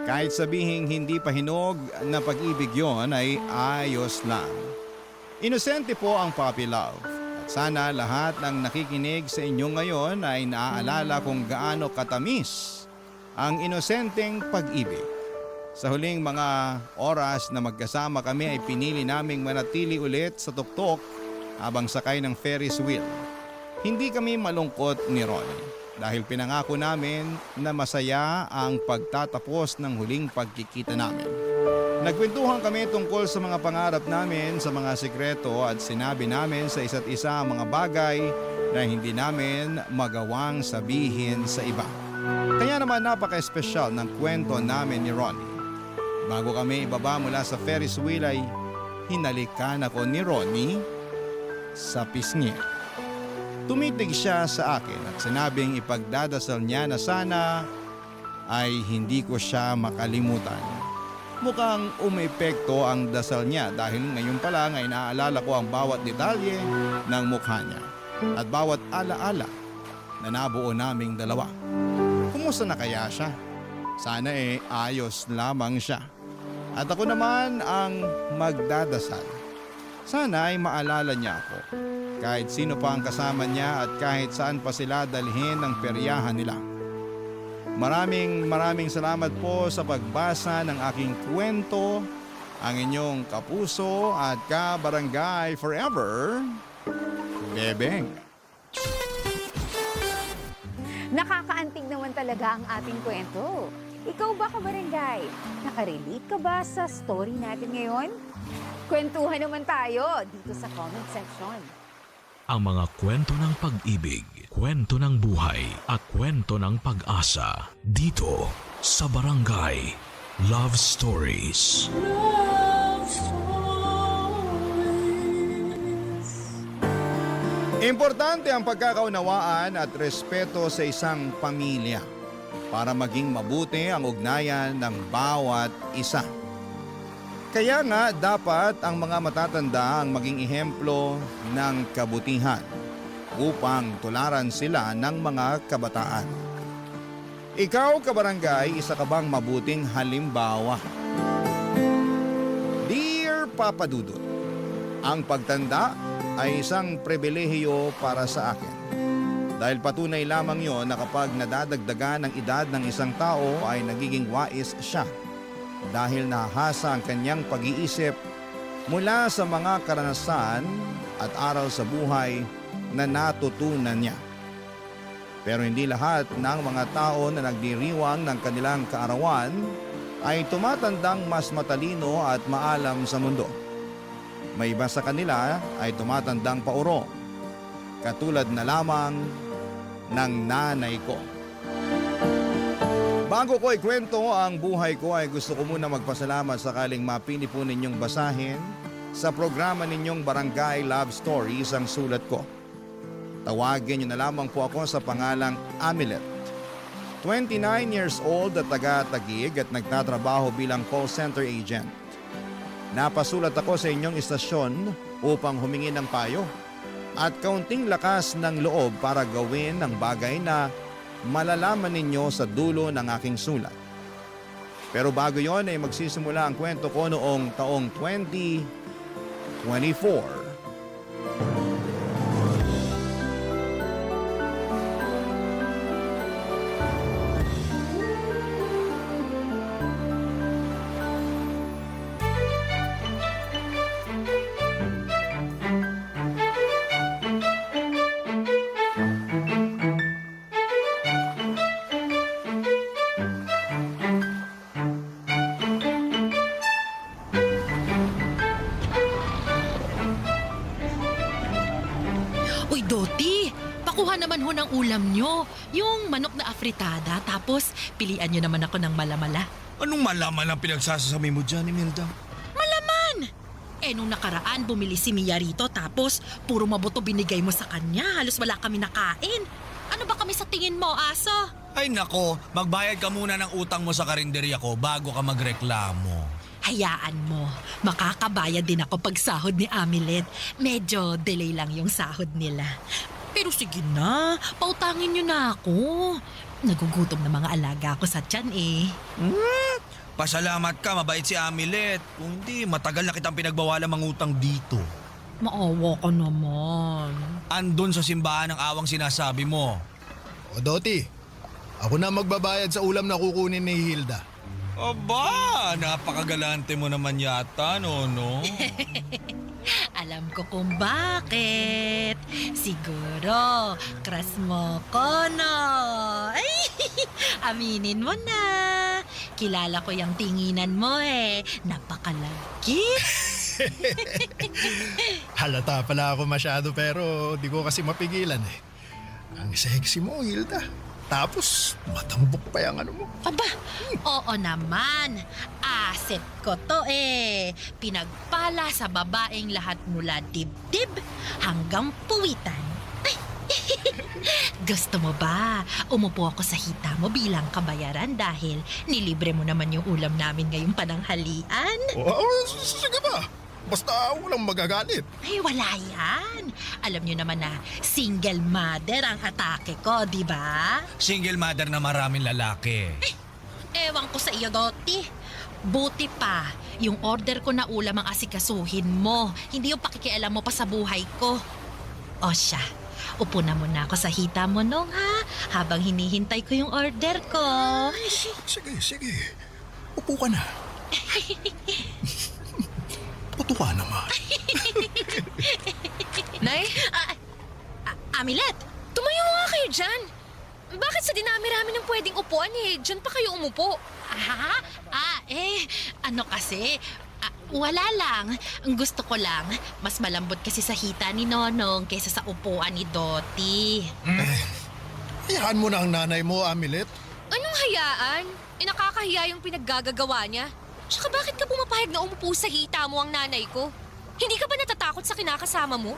Kahit sabihing hindi pa hinog na pag-ibig yon ay ayos lang. Inosente po ang puppy love. At sana lahat ng nakikinig sa inyo ngayon ay naaalala kung gaano katamis ang inosenteng pag-ibig. Sa huling mga oras na magkasama kami ay pinili naming manatili ulit sa tuktok habang sakay ng Ferris wheel. Hindi kami malungkot ni Ronnie dahil pinangako namin na masaya ang pagtatapos ng huling pagkikita namin. Nagkwentuhan kami tungkol sa mga pangarap namin, sa mga sikreto at sinabi namin sa isa't isa ang mga bagay na hindi namin magawang sabihin sa iba. Kaya naman napaka-espesyal ng kwento namin ni Ronnie. Bago kami ibaba mula sa Ferris wheel ay hinalikan ako ni Ronnie sa pisngi. Tumitig siya sa akin at sinabing ipagdadasal niya na sana ay hindi ko siya makalimutan. Mukhang umepekto ang dasal niya dahil ngayon pa lang ay naaalala ko ang bawat detalye ng mukha niya at bawat alaala na nabuo naming dalawa. Kumusta na kaya siya? Sana ayos lamang siya. At ako naman ang magdadasal. Sana ay maalala niya ako. Kahit sino pa ang kasama niya at kahit saan pa sila dalhin ng peryahan nila. Maraming salamat po sa pagbasa ng aking kwento, ang inyong kapuso at kabarangay forever, Bebeng. Nakakaantig naman talaga ang ating kwento. Ikaw ba, kabarangay? Nakarelate ka ba sa story natin ngayon? Kwentuhan naman tayo dito sa comment section. Ang mga kwento ng pag-ibig, kwento ng buhay at kwento ng pag-asa dito sa Barangay Love Stories. Importante ang pagkakaunawaan at respeto sa isang pamilya para maging mabuti ang ugnayan ng bawat isa. Kaya nga dapat ang mga matatanda ang maging ehemplo ng kabutihan upang tularan sila ng mga kabataan. Ikaw, kabarangay, isa ka bang mabuting halimbawa? Dear Papa Dudut, ang pagtanda ay isang pribilehiyo para sa akin. Dahil patunay lamang yon na kapag nadadagdagan ang edad ng isang tao ay nagiging wais siya. Dahil nahasa ang kanyang pag-iisip mula sa mga karanasan at aral sa buhay na natutunan niya. Pero hindi lahat ng mga tao na nagdiriwang ng kanilang kaarawan ay tumatandang mas matalino at maalam sa mundo. May iba sa kanila ay tumatandang pauro, katulad na lamang ng nanay ko. Bago ko ikwento ang buhay ko ay gusto ko muna magpasalamat sakaling mapili po ninyong basahin sa programa ninyong Barangay Love Stories ang sulat ko. Tawagin niyo na lamang po ako sa pangalang Amilet. 29 years old at taga-Taguig at nagtatrabaho bilang call center agent. Napasulat ako sa inyong istasyon upang humingi ng payo at kaunting lakas ng loob para gawin ang bagay na malalaman ninyo sa dulo ng aking sulat. Pero bago yon ay magsisimula ang kwento ko noong taong 2024. Uy, Doti! Pakuha naman ho ng ulam nyo. Yung manok na afritada, tapos pilian nyo naman ako ng malamala. Anong malaman ang pinagsasasabi mo dyan, Imelda? Malaman! Nung nakaraan, bumili si Mia rito, tapos puro mabuto binigay mo sa kanya. Halos wala kami nakain. Ano ba kami sa tingin mo, aso? Ay nako, magbayad ka muna ng utang mo sa karinderya ko bago ka magreklamo. Hayaan mo, makakabayad din ako pag sahod ni Amilet. Medyo delay lang yung sahod nila. Pero sige na, pautangin nyo na ako. Nagugutom na mga alaga ko sa tiyan eh. Pasalamat ka, mabait si Amilet. Kung hindi, matagal na kitang pinagbawalan mangutang dito. Maawa ka naman. Andun sa simbahan ng awang sinasabi mo. O Doti, ako na magbabayad sa ulam na kukunin ni Hilda. Aba, napakagalante mo naman yata, no? Alam ko kung bakit. Siguro, crush mo ko, no? Ay, aminin mo na. Kilala ko yung tinginan mo eh. Napakalagkit. Halata pala ako masyado pero di ko kasi mapigilan eh. Ang sexy mo, Hilda. Tapos, matambok pa yung ano mo. Aba, oo naman. Asset ko to eh. Pinagpala sa babaeng lahat mula dibdib hanggang puwitan. Ay, gusto mo ba? Umupo ako sa hita mo bilang kabayaran dahil nilibre mo naman yung ulam namin ngayong pananghalian. Sige ba? Basta walang magagalit. Ay, wala yan. Alam nyo naman na single mother ang atake ko, di ba? Single mother na maraming lalaki. Ewan ko sa iyo, Doti. Buti pa, yung order ko na ulam ang asikasuhin mo. Hindi yung pakikialam mo pa sa buhay ko. O siya, upo na muna ako sa hita mo nung ha, habang hinihintay ko yung order ko. Sige. Upo ka na. Puto ka naman. Nay, Amilet! tumayo nga kayo dyan. Bakit sa dinami-rami ng pwedeng upuan eh, dyan pa kayo umupo? Ano kasi, wala lang. Ang gusto ko lang, mas malambot kasi sa hita ni Nonong kaysa sa upuan ni Doti. Hayaan mo na ang nanay mo, Amilet. Anong hayaan? Nakakahiya yung pinaggagagawa niya. Tsaka bakit ka pumapayag na umupo sa hita mo ang nanay ko? Hindi ka ba natatakot sa kinakasama mo?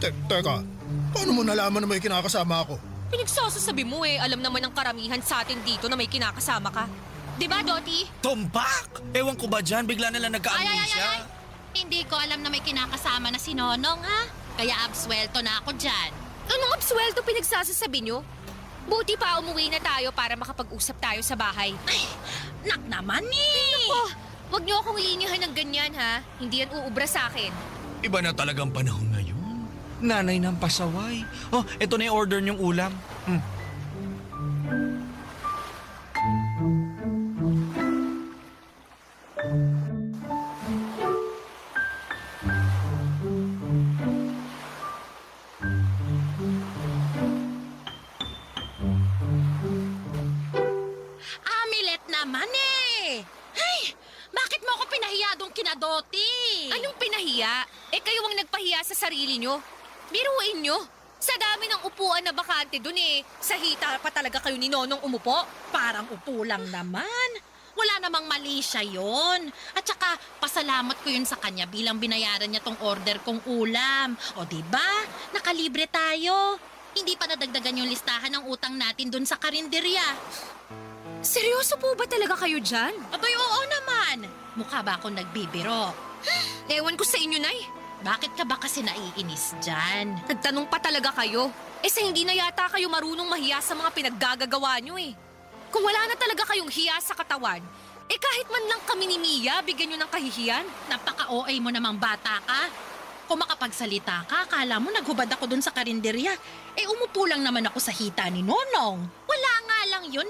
Teka, paano mo nalaman na may kinakasama ako? Pinagsasasabi mo eh, alam naman ng karamihan sa atin dito na may kinakasama ka. Di ba, Doti? Tumpak! Ewan ko ba dyan, bigla na lang nagka-amnesia. Hindi ko alam na may kinakasama na si Nonong, ha? Kaya absuelto na ako dyan. Anong absuelto pinagsasasabi nyo? Buti pa umuwi na tayo para makapag-usap tayo sa bahay. Ay, nak naman eh! Oh, wag niyo akong iinihan ng ganyan ha. Hindi yan uubra sa akin. Iba na talagang panahon ngayon. Nanay ng pasaway. Oh, eto na yung order niyong ulam. Amilet naman eh! Ay, bakit mo ako pinahiya doon kina Doti? Anong pinahiya? Eh kayo ang nagpahiya sa sarili nyo. Biruin nyo. Sa dami ng upuan na bakante dun sa hita pa talaga kayo ni Nonong umupo. Parang upo lang naman. Wala namang mali siya yun. At saka, pasalamat ko yun sa kanya bilang binayaran niya tong order kong ulam. O diba? Nakalibre tayo. Hindi pa nadagdagan yung listahan ng utang natin dun sa karinderya. Seryoso po ba talaga kayo dyan? Abay, oo naman. Mukha ba akong nagbibiro? Ewan ko sa inyo, Nay. Bakit ka ba kasi naiinis dyan? Nagtanong pa talaga kayo. Sa hindi na yata kayo marunong mahiya sa mga pinaggagagawa nyo Kung wala na talaga kayong hiya sa katawan, kahit man lang kami ni Mia, bigyan nyo ng kahihiyan. Napaka-OA mo namang bata ka. Kung makapagsalita ka, akala mo naghubad ako dun sa karinderya. Umupo lang naman ako sa hita ni Nonong. Wala nga lang yun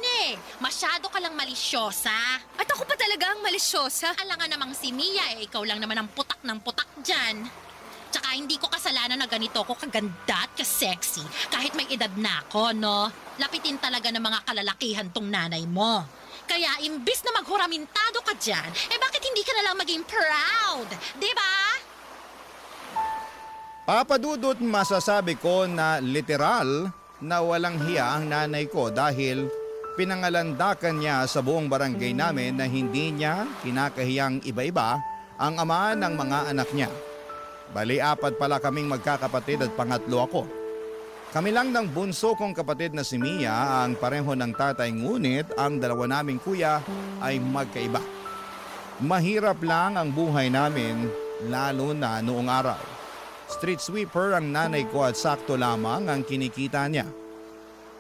Masyado ka lang malisyosa. At ako pa talaga ang malisyosa. Alangan namang si Mia, ikaw lang naman ang putak ng putak dyan. Tsaka hindi ko kasalanan na ganito ako kaganda at kasexy kahit may edad na ako, no? Lapitin talaga ng mga kalalakihan tong nanay mo. Kaya imbis na maghuramintado ka dyan, bakit hindi ka na lang maging proud? Diba? Papa Dudut, masasabi ko na literal na walang hiya ang nanay ko dahil pinangalandakan niya sa buong barangay namin na hindi niya kinakahiyang iba-iba ang ama ng mga anak niya. Bali, 4 pala kaming magkakapatid at pangatlo ako. Kami lang ng bunso kong kapatid na si Mia ang pareho ng tatay, ngunit ang dalawa naming kuya ay magkaiba. Mahirap lang ang buhay namin lalo na noong araw. Street sweeper ang nanay ko at sakto lamang ang kinikita niya.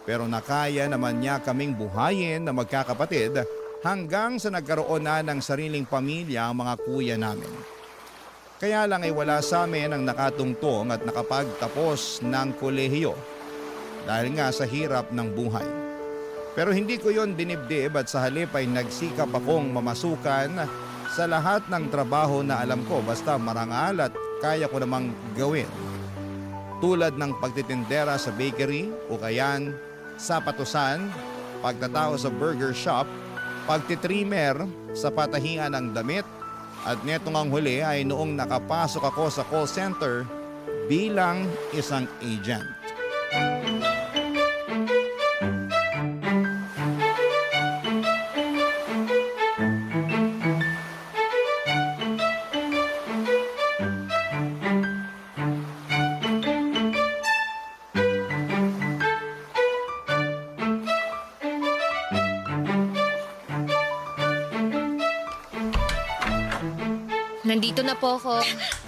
Pero nakaya naman niya kaming buhayin na magkakapatid hanggang sa nagkaroon na ng sariling pamilya ang mga kuya namin. Kaya lang ay wala sa amin ang nakatungtong at nakapagtapos ng kolehiyo dahil nga sa hirap ng buhay. Pero hindi ko yon dinibdib at sa halip ay nagsikap akong mamasukan sa lahat ng trabaho na alam ko basta marangal at kaya ko namang gawin. Tulad ng pagtitindera sa bakery o kayan, sa patusan, pagtatao sa burger shop, pagtitrimmer sa patahingan ng damit, at netong ang huli ay noong nakapasok ako sa call center bilang isang agent. Nandito na po ako.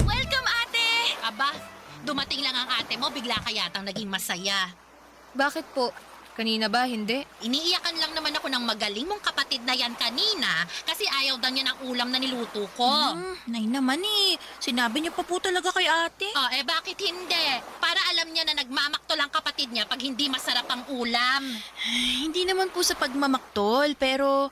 Welcome, ate! Aba, dumating lang ang ate mo, bigla ka yatang naging masaya. Bakit po? Kanina ba? Hindi. Iniiyakan lang naman ako ng magaling mong kapatid na yan kanina kasi ayaw daw niya ng ulam na niluto ko. Nay naman sinabi niyo pa po talaga kay ate. Bakit hindi? Para alam niya na nagmamaktol ang kapatid niya pag hindi masarap ang ulam. Hindi naman po sa pagmamaktol, pero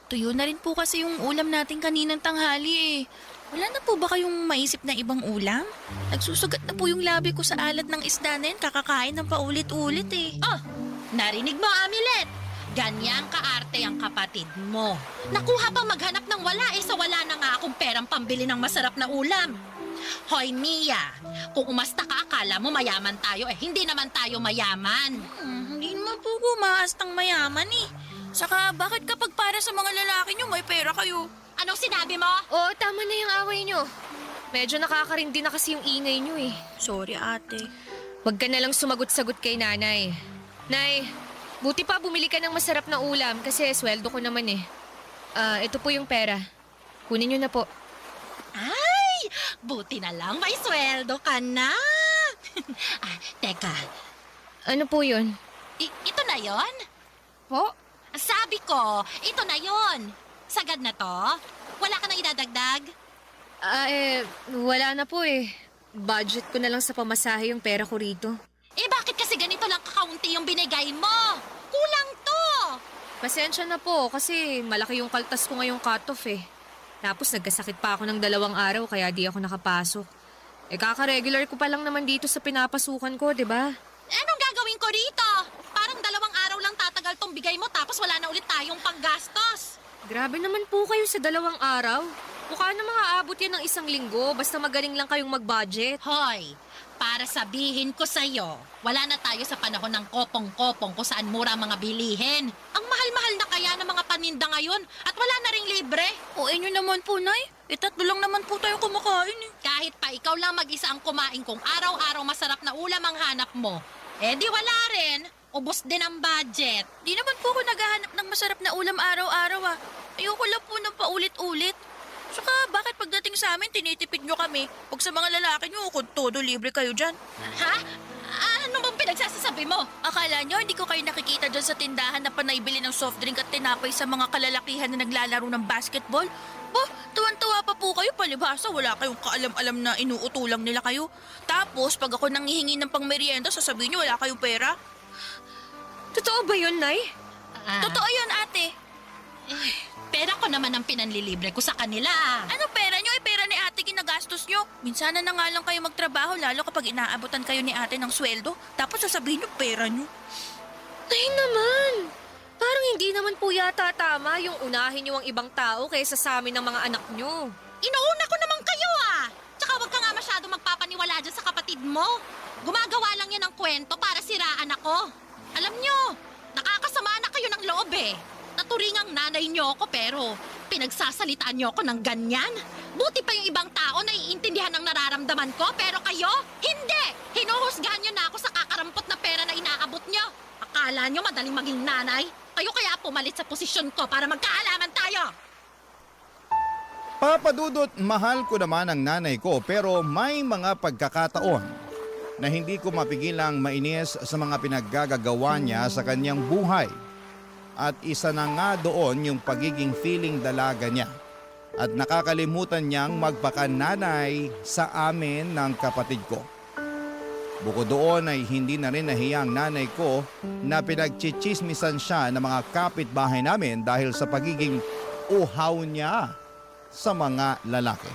tuyo na rin po kasi yung ulam natin kaninang tanghali Wala na po ba kayong maisip na ibang ulam? Nagsusugat na po yung labi ko sa alat ng isda na yan, kakakain ng paulit-ulit Narinig mo, Amilet? Ganyang kaarte ang kapatid mo. Nakuha pang maghanap ng wala sa wala na nga akong perang pambili ng masarap na ulam. Hoy, Mia, kung umasta ka akala mo mayaman tayo hindi naman tayo mayaman. Hindi naman po umaastang mayaman Saka bakit kapag para sa mga lalaki nyo may pera kayo? Anong sinabi mo? Oo, tama na yung away nyo. Medyo nakakarindi na kasi yung ingay nyo Sorry, ate. Huwag ka na lang sumagot-sagot kay nanay. Nay, buti pa bumili ka ng masarap na ulam kasi sweldo ko naman ito po yung pera. Kunin nyo na po. Ay, buti na lang may sweldo ka na. Teka, Ano po yun? ito na yon? Po? Sabi ko, ito na yon. Sagad na to? Wala ka nang idadagdag? Wala na po Budget ko na lang sa pamasahe yung pera ko rito. Bakit kasi ganito lang kakaunti yung binigay mo? Kulang to! Pasensya na po kasi malaki yung kaltas ko ngayong cut-off Tapos nagkasakit pa ako ng 2 araw kaya di ako nakapasok. Kaka-regular ko pa lang naman dito sa pinapasukan ko, di ba? Anong gagawin ko rito? Parang 2 araw lang tatagal tong bigay mo tapos wala na ulit tayong panggastos. Grabe naman po kayo sa 2 araw. Mukha na mga abot yan ng 1 linggo basta magaling lang kayong mag-budget. Hoy, Para sabihin ko sa'yo, wala na tayo sa panahon ng kopong-kopong kung saan mura ang mga bilihin. Ang mahal-mahal na kaya ng mga paninda ngayon at wala na ring libre. O inyo naman po, Nay. Tatlo lang naman po tayo kumakain eh. Kahit pa ikaw lang mag-isa ang kumain kung araw-araw masarap na ulam ang hanap mo, eh di wala rin. Ubos din ang budget. Di naman po ako naghahanap ng masarap na ulam araw-araw ah. Ayoko lang po ng paulit-ulit. Saka bakit pagdating sa amin tinitipid nyo kami? Pag sa mga lalaki nyo, kung todo libre kayo dyan. Ha? Ano bang pinagsasasabi mo? Akala nyo hindi ko kayo nakikita dyan sa tindahan na panaybili ng soft drink at tinapay sa mga kalalakihan na naglalaro ng basketball? Tuwan-tuwa pa po kayo, palibhasa wala kayong kaalam-alam na inuutulang nila kayo. Tapos pag ako nanghihingi ng pangmerienda, sasabihin nyo wala kayong pera. Totoo ba yun, Nay? Totoo yun, ate. Pera ko naman ang pinanlilibre ko sa kanila. Ano pera nyo? Pera ni ate ginagastos nyo. Minsan na nga lang kayo magtrabaho lalo kapag inaabutan kayo ni ate ng sweldo. Tapos sasabihin nyo pera nyo. Ay naman! Parang hindi naman po yata tama yung unahin niyo ang ibang tao kaysa sa amin ng mga anak niyo. Inuuna ko naman kayo ah! Tsaka wag ka nga masyado magpapaniwala dyan sa kapatid mo. Gumagawa lang yan ng kwento para siraan ako. Alam nyo, nakakasama na kayo ng loob eh. Naturingang nanay nyo ako pero pinagsasalitaan nyo ako ng ganyan. Buti pa yung ibang tao na iintindihan ang nararamdaman ko pero kayo, hindi! Hinuhusgahan nyo na ako sa kakarampot na pera na inaabot nyo. Akala nyo madaling maging nanay? Kayo kaya pumalit sa posisyon ko para magkaalaman tayo. Papa Dudut, mahal ko naman ang nanay ko pero may mga pagkakataon na hindi ko mapigilang mainis sa mga pinaggagawa niya sa kanyang buhay. At isa na nga doon yung pagiging feeling dalaga niya. At nakakalimutan niyang magpakananay sa amin ng kapatid ko. Bukod doon ay hindi na rin nahiya ang nanay ko na pinagchichismisan siya ng mga kapitbahay namin dahil sa pagiging uhaw niya sa mga lalaki.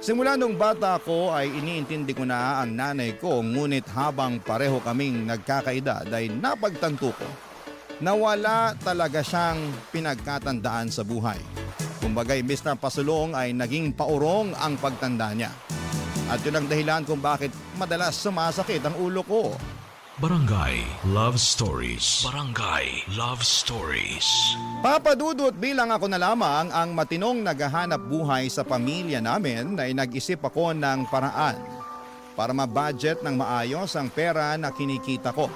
Simula nung bata ko ay iniintindi ko na ang nanay ko, ngunit habang pareho kaming nagkakaedad ay napagtanto ko na wala talaga siyang pinagkatandaan sa buhay. Kumbaga imbes na pasulong ay naging paurong ang pagtanda niya. At yun ang dahilan kung bakit madalas sumasakit ang ulo ko. Barangay Love Stories. Barangay Love Stories. Papa Dudut, bilang ako na lamang ang matinong naghahanap buhay sa pamilya namin ay nag-isip ako ng paraan para ma-budget ng maayos ang pera na kinikita ko.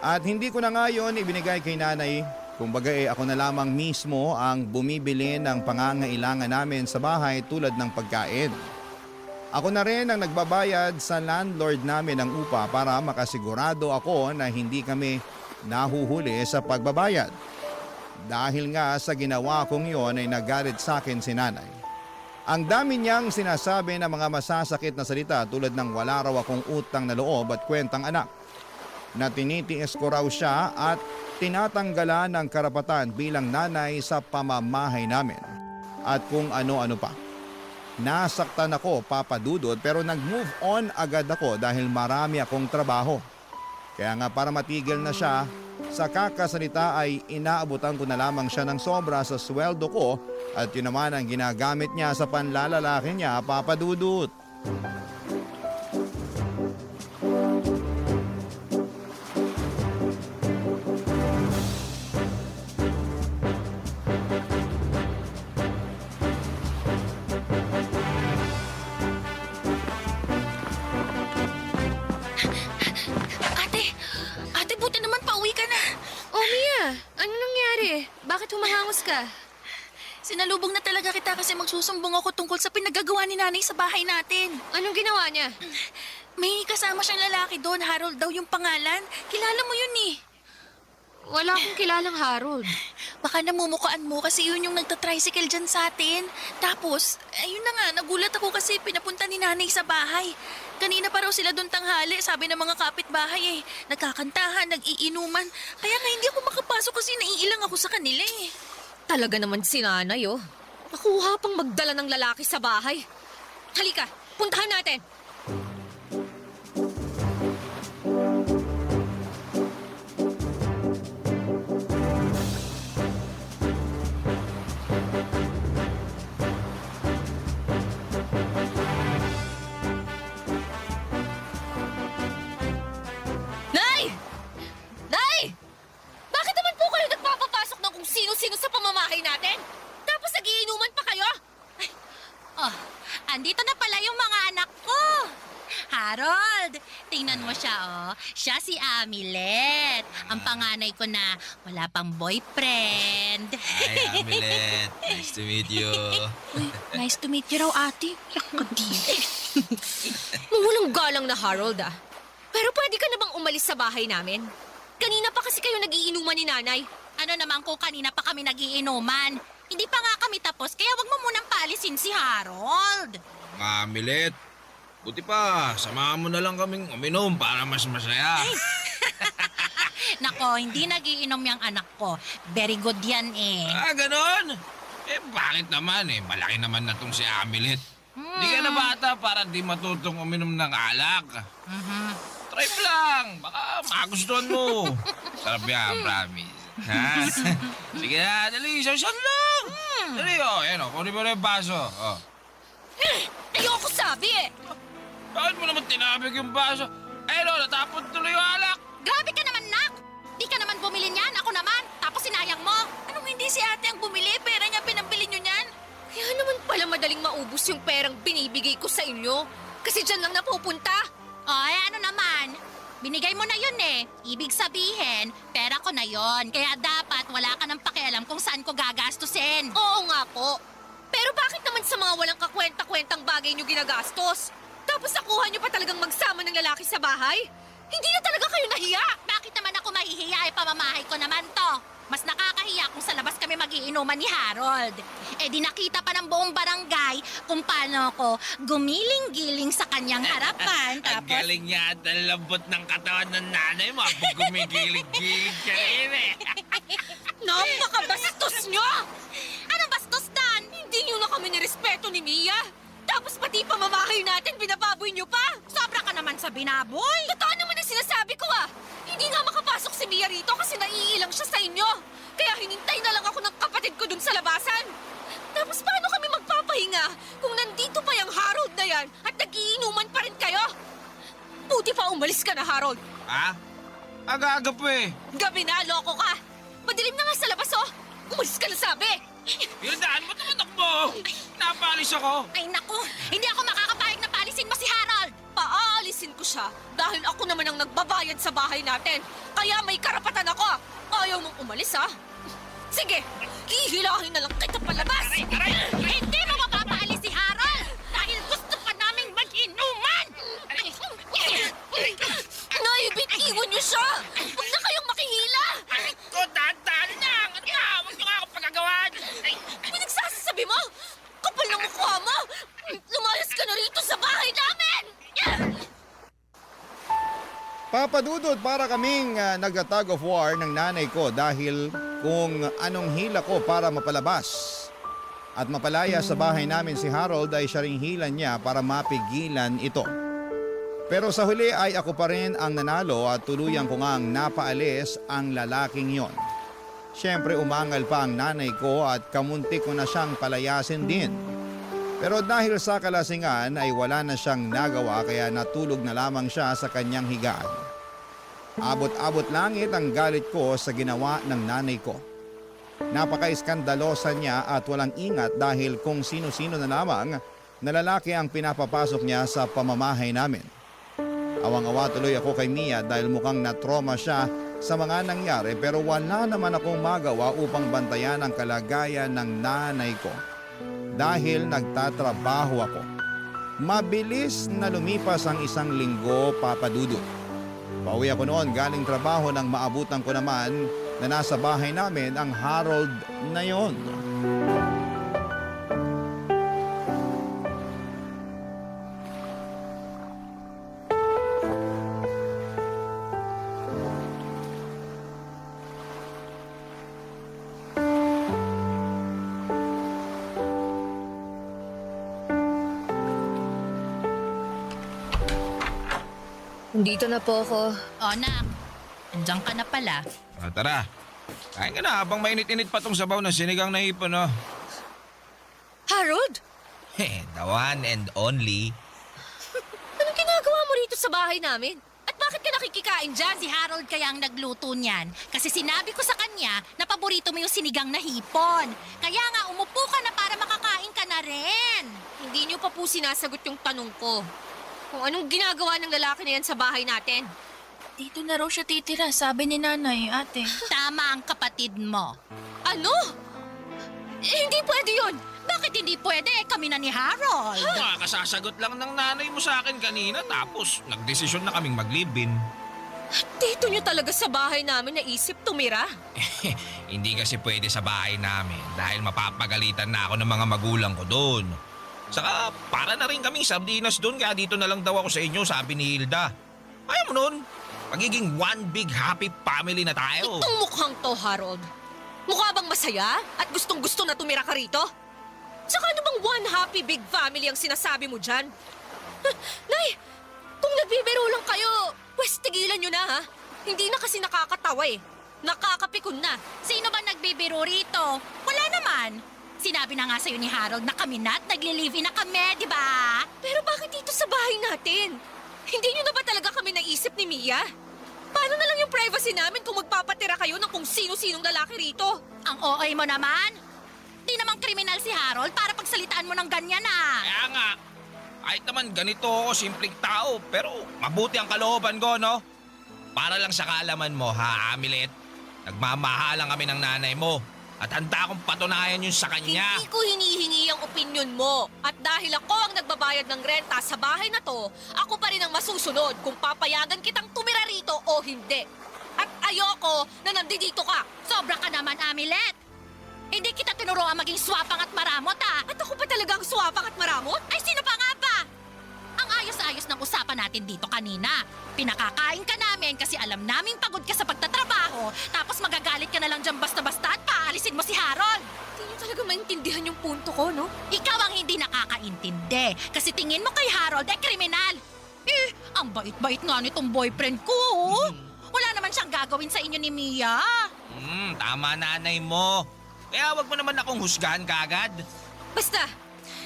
At hindi ko na ngayon ibinigay kay nanay, kumbaga ako na lamang mismo ang bumibili ng pangangailangan namin sa bahay tulad ng pagkain. Ako na rin ang nagbabayad sa landlord namin ng upa para makasigurado ako na hindi kami nahuhuli sa pagbabayad. Dahil nga sa ginawa kong yon ay nagalit sa akin si nanay. Ang dami niyang sinasabi na mga masasakit na salita tulad ng wala raw akong utang na loob at kwentang anak. Na tinitiis ko raw siya at tinatanggalan ng karapatan bilang nanay sa pamamahay namin. At kung ano-ano pa. Nasaktan ako, Papa Dudut, pero nag-move on agad ako dahil marami akong trabaho. Kaya nga para matigil na siya, sa kakasalita ay inaabutan ko na lamang siya ng sobra sa sweldo ko at yun naman ang ginagamit niya sa panlalalaki niya, Papa Dudut. Ate, buti naman pauwi ka na. Oh, Mia, ano nangyari? Bakit humahangos ka? Sinalubong na talaga kita kasi magsusumbong ako tungkol sa pinagagawa ni nanay sa bahay natin. Anong ginawa niya? May kasama siyang lalaki doon, Harold daw yung pangalan. Kilala mo yun eh. Wala akong kilalang Harold. Baka namumukaan mo kasi yun yung nagtatricycle dyan sa atin. Tapos, ayun na nga, nagulat ako kasi pinapunta ni nanay sa bahay. Kanina pa raw sila doon tanghali, sabi ng mga kapitbahay eh. Nagkakantahan, nag-iinuman. Kaya nga hindi ako makapasok kasi naiilang ako sa kanila eh. Talaga naman si nanay, oh. Nakuha pang magdala ng lalaki sa bahay. Halika, puntahan natin. Harold. Tingnan mo siya, oh. Siya si Amilet. Ang panganay ko na wala pang boyfriend. Hi, Amilet. Nice to meet you. Uy, nice to meet you raw, ate. Mawalang galang na Harold, ah. Pero pwede ka na bang umalis sa bahay namin? Kanina pa kasi kayo nagiinuman ni nanay. Ano naman kung kanina pa kami nagiinuman? Hindi pa nga kami tapos, kaya wag mo munang paalisin si Harold. Amilet, buti pa, samahan mo na lang kaming uminom para mas masaya. Nako, hindi nagiinom yung anak ko. Very good yan eh. Ganon? Bakit naman malaki naman na tong si Amilet. Di ka na bata para di matutong uminom ng alak. Try mo lang, baka magustuhan mo. Sarap yan, promise. Ha? Sige na, dali, isang lang. Dali, kunin mo na yung baso. Ayoko sabi eh! Bakit mo naman tinabig yung baso? Natapon tuloy yung alak. Grabe ka naman, Nak! Di ka naman bumili niyan, ako naman. Tapos sinayang mo. Anong hindi si ate ang bumili? Pera niya pinambili niyo niyan? Kaya naman pala madaling maubos yung perang binibigay ko sa inyo. Kasi dyan lang napupunta. Ay, ano naman? Binigay mo na yun eh. Ibig sabihin, pera ko na yun. Kaya dapat wala ka ng pakialam kung saan ko gagastusin. Oo nga po. Pero bakit naman sa mga walang kakwenta-kwentang bagay niyo ginagastos? Tapos nakuha niyo pa talagang magsama ng lalaki sa bahay? Hindi na talaga kayo nahiya! Bakit naman ako mahihiya? Pamamahay ko naman to. Mas nakakahiya kung sa labas kami magiinuman ni Harold. Di nakita pa ng buong barangay kung paano ako gumiling-giling sa kanyang harapan. Ang galing niya at ang lambot ng katawan ng nanay mo. Pag gumigilig-gilig ka rin Napakabastos niyo! Anong bastos dan? Hindi niyo na kami nirespeto ni Mia. Tapos pati pamamahay natin, binababoy niyo pa. Sobra ka naman sa binaboy. Totoo naman ang sinasabi ko ah. Hindi nga makapasok si Mia rito kasi naiilang siya sa inyo. Kaya hinintay na lang ako ng kapatid ko dun sa labasan. Tapos paano kami magpapahinga kung nandito pa yung Harold na yan at nagiinuman pa rin kayo? Buti pa umalis ka na, Harold. Ha? Aga-aga po Gabi na, loko ka. Madilim na nga sa labas oh. Umalis ka na sabi. Hildaan, ba't naman takbo? Napalis ako. Ay naku, hindi ako makakapayag na palisin mo si Harold. Paalisin ko siya dahil ako naman ang nagbabayad sa bahay natin. Kaya may karapatan ako. Ayaw mong umalis, ha? Sige, hihilahin na lang kita palabas. Hindi mo mapapaalis si Harold dahil gusto pa naming mag-inuman. Naibitiwan niyo siya. Huwag na kayong makihila. Dahan-dahan lang. Ano nga? Huwag niyo nga ako pagkagawan. Pinagsasabi mo? Kapal ng mukha mo. Lumayas ka na rito sa bahay namin. Papadudod para kaming nagtatag of war ng nanay ko dahil kung anong hila ko para mapalabas. At mapalaya sa bahay namin si Harold ay siya ring hila niya para mapigilan ito. Pero sa huli ay ako pa rin ang nanalo at tuluyan ko ngang napaalis ang lalaking yon. Siyempre umangal pa ang nanay ko at kamunti ko na siyang palayasin din. Pero dahil sa kalasingan ay wala na siyang nagawa kaya natulog na lamang siya sa kanyang higaan. Abot-abot langit ang galit ko sa ginawa ng nanay ko. Napaka-iskandalosa niya at walang ingat dahil kung sino-sino na lamang na lalaki ang pinapapasok niya sa pamamahay namin. Awang-awa tuloy ako kay Mia dahil mukhang na-trauma siya sa mga nangyari pero wala naman akong magawa upang bantayan ang kalagayan ng nanay ko. Dahil nagtatrabaho ako. Mabilis na lumipas ang isang linggo, Papadudod. Pauwi ako noon galing trabaho nang maabutan ko naman na nasa bahay namin ang Harold na yon. Dito na po ako. O, Nak, andyan ka na pala. Tara. Kain ka na habang mainit-init pa tong sabaw ng sinigang na hipon, no? Harold? The one and only. Anong ginagawa mo rito sa bahay namin? At bakit ka nakikikain dyan? Si Harold kaya ang nagluto niyan. Kasi sinabi ko sa kanya na paborito mo yung sinigang na hipon. Kaya nga, umupo ka na para makakain ka na rin. Hindi niyo pa po sinasagot yung tanong ko. kung anong ginagawa ng lalaki na yan sa bahay natin. Dito na raw siya titira, sabi ni nanay, ate. Tama ang kapatid mo. Ano? Hindi pwede yun! Bakit hindi pwede? Kami na ni Harold. Kasasagot lang ng nanay mo sa akin kanina tapos nagdesisyon na kaming mag-live-in. Dito nyo talaga sa bahay namin naisip tumira? Hindi kasi pwede sa bahay namin dahil mapapagalitan na ako ng mga magulang ko doon. Saka para na rin kaming sardinas doon kaya dito na lang daw ako sa inyo, sabi ni Hilda. Ayaw mo nun? Magiging one big happy family na tayo. Itong mukhang to, Harold. Mukha bang masaya at gustong-gusto na tumira ka rito? Tsaka ano bang one happy big family ang sinasabi mo dyan? Nay, kung nagbibiro lang kayo, pwes tigilan nyo na ha. Hindi na kasi nakakatawa eh. Nakakapikon na. Sino ba nagbibiro rito? Wala naman. Sinabi na nga sa'yo ni Harold na kami na at nagli-live-in na kami, di ba? Pero bakit dito sa bahay natin? Hindi nyo na ba talaga kami naisip ni Mia? Paano na lang yung privacy namin kung magpapatira kayo ng kung sino-sinong lalaki rito? Ang OA mo naman. Di namang kriminal si Harold para pagsalitaan mo ng ganyan ah. Kaya nga, kahit naman ganito ako, simpleng tao, pero mabuti ang kalooban ko, no? Para lang sa kaalaman mo, ha, Amelet? Nagmamahalan kami ng nanay mo at handa akong patunayan yun sa kanya. Hindi ko hinihingi ang opinyon mo. At dahil ako ang nagbabayad ng renta sa bahay na to, ako pa rin ang masusunod kung papayagan kitang tumira rito o hindi. At ayoko na nandito ka. Sobra ka naman, Amelet. Hindi kita tinuruan maging swapang at maramot ah. At ako pa talaga ang swapang at maramot? Ay, sino pa nga ba? Ang ayos-ayos ng usapan natin dito kanina. Pinakakain ka namin kasi alam naming pagod ka sa pagtatrabaho. Tapos magagalit ka na lang dyan basta-basta at paalisin mo si Harold. Hindi niyo talaga maintindihan yung punto ko, no? Ikaw ang hindi nakakaintindi. Kasi tingin mo kay Harold ay kriminal. Ang bait-bait nga nitong boyfriend ko. Oh. Wala naman siyang gagawin sa inyo ni Mia. Tama nanay mo. Kaya wag mo naman akong husgahan kaagad. Basta,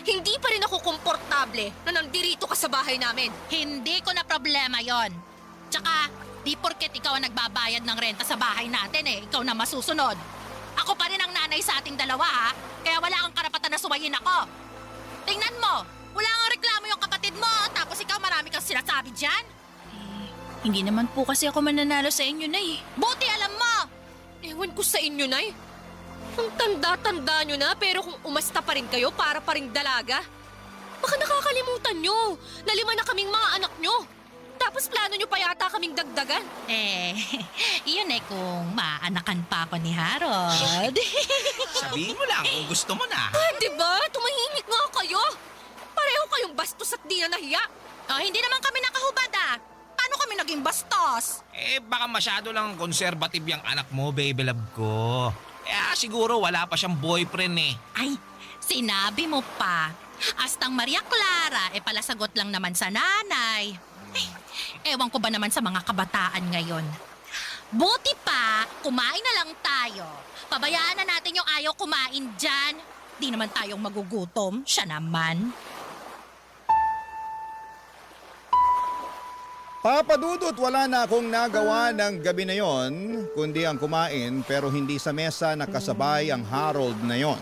hindi pa rin ako komportable na nandirito ka sa bahay namin. Hindi ko na problema yon. Tsaka, di porket ikaw ang nagbabayad ng renta sa bahay natin ikaw na masusunod. Ako pa rin ang nanay sa ating dalawa ha, kaya wala kang karapatan na suwayin ako. Tingnan mo, wala kang reklamo yung kapatid mo, tapos ikaw marami kang sinasabi dyan. Hindi naman po kasi ako mananalo sa inyo, Nay. Buti alam mo! Ewan ko sa inyo, Nay. Ang tanda-tanda nyo na, pero kung umasta pa rin kayo, para pa rin dalaga. Baka nakakalimutan nyo na 5 na kaming mga anak nyo. Tapos plano nyo pa yata kaming dagdagan. Iyon kung maanakan pa ako ni Harold. Sabihin mo lang kung gusto mo na. Diba? Tumahimik nga kayo. Pareho kayong bastos at di na nahiya. Hindi naman kami nakahubad Paano kami naging bastos? Baka masyado lang conservative yung anak mo, baby love ko. Kaya siguro wala pa siyang boyfriend Ay, sinabi mo pa. Astang Maria Clara, palasagot lang naman sa nanay. Ay, ewan ko ba naman sa mga kabataan ngayon. Buti pa, kumain na lang tayo. Pabayaan na natin yung ayaw kumain dyan. Di naman tayong magugutom, siya naman. Papadudot, wala na akong nagawa ng gabi na yon, kundi ang kumain pero hindi sa mesa nakasabay ang Harold na yon.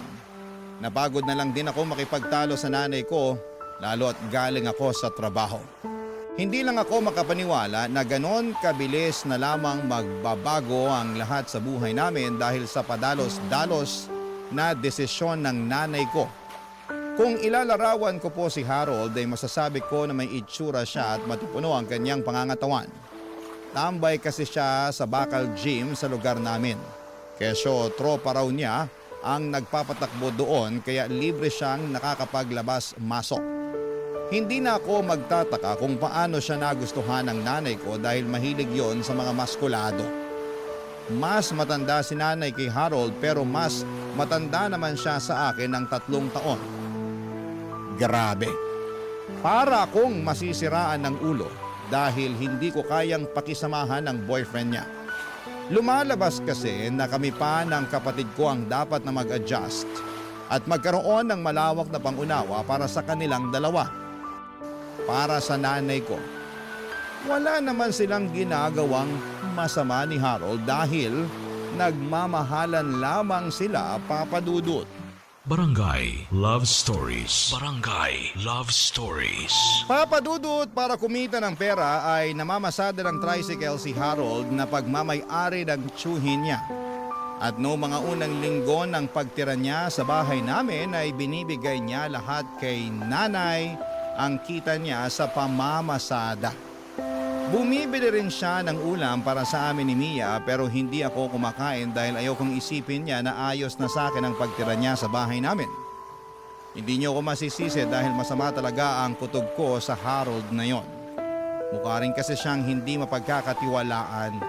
Napagod na lang din ako makipagtalo sa nanay ko, lalo at galing ako sa trabaho. Hindi lang ako makapaniwala na ganon kabilis na lamang magbabago ang lahat sa buhay namin dahil sa padalos-dalos na desisyon ng nanay ko. Kung ilalarawan ko po si Harold ay masasabi ko na may itsura siya at matipuno ang kanyang pangangatawan. Tambay kasi siya sa bakal gym sa lugar namin. Kesyo tropa raw niya ang nagpapatakbo doon kaya libre siyang nakakapaglabas-masok. Hindi na ako magtataka kung paano siya nagustuhan ng nanay ko dahil mahilig yon sa mga maskulado. Mas matanda si nanay kay Harold pero mas matanda naman siya sa akin ng 3 taon. Grabe. Para akong masisiraan ng ulo dahil hindi ko kayang pakisamahan ng boyfriend niya. Lumalabas kasi na kami pa ng kapatid ko ang dapat na mag-adjust at magkaroon ng malawak na pangunawa para sa kanilang dalawa. Para sa nanay ko, wala naman silang ginagawang masama ni Harold dahil nagmamahalan lamang sila, papadudot. Barangay Love Stories. Barangay Love Stories. Papadudot para kumita ng pera ay namamasada ng tricycle si Harold na pagmamay-ari ng tsuhin niya. At no mga unang linggo ng pagtira niya sa bahay namin ay binibigay niya lahat kay nanay ang kita niya sa pamamasada. Bumibili rin siya ng ulam para sa amin ni Mia pero hindi ako kumakain dahil ayokong isipin niya na ayos na sa akin ang pagtira niya sa bahay namin. Hindi niyo ako masisisi dahil masama talaga ang kutob ko sa Harold na yon. Mukha rin kasi siyang hindi mapagkakatiwalaan.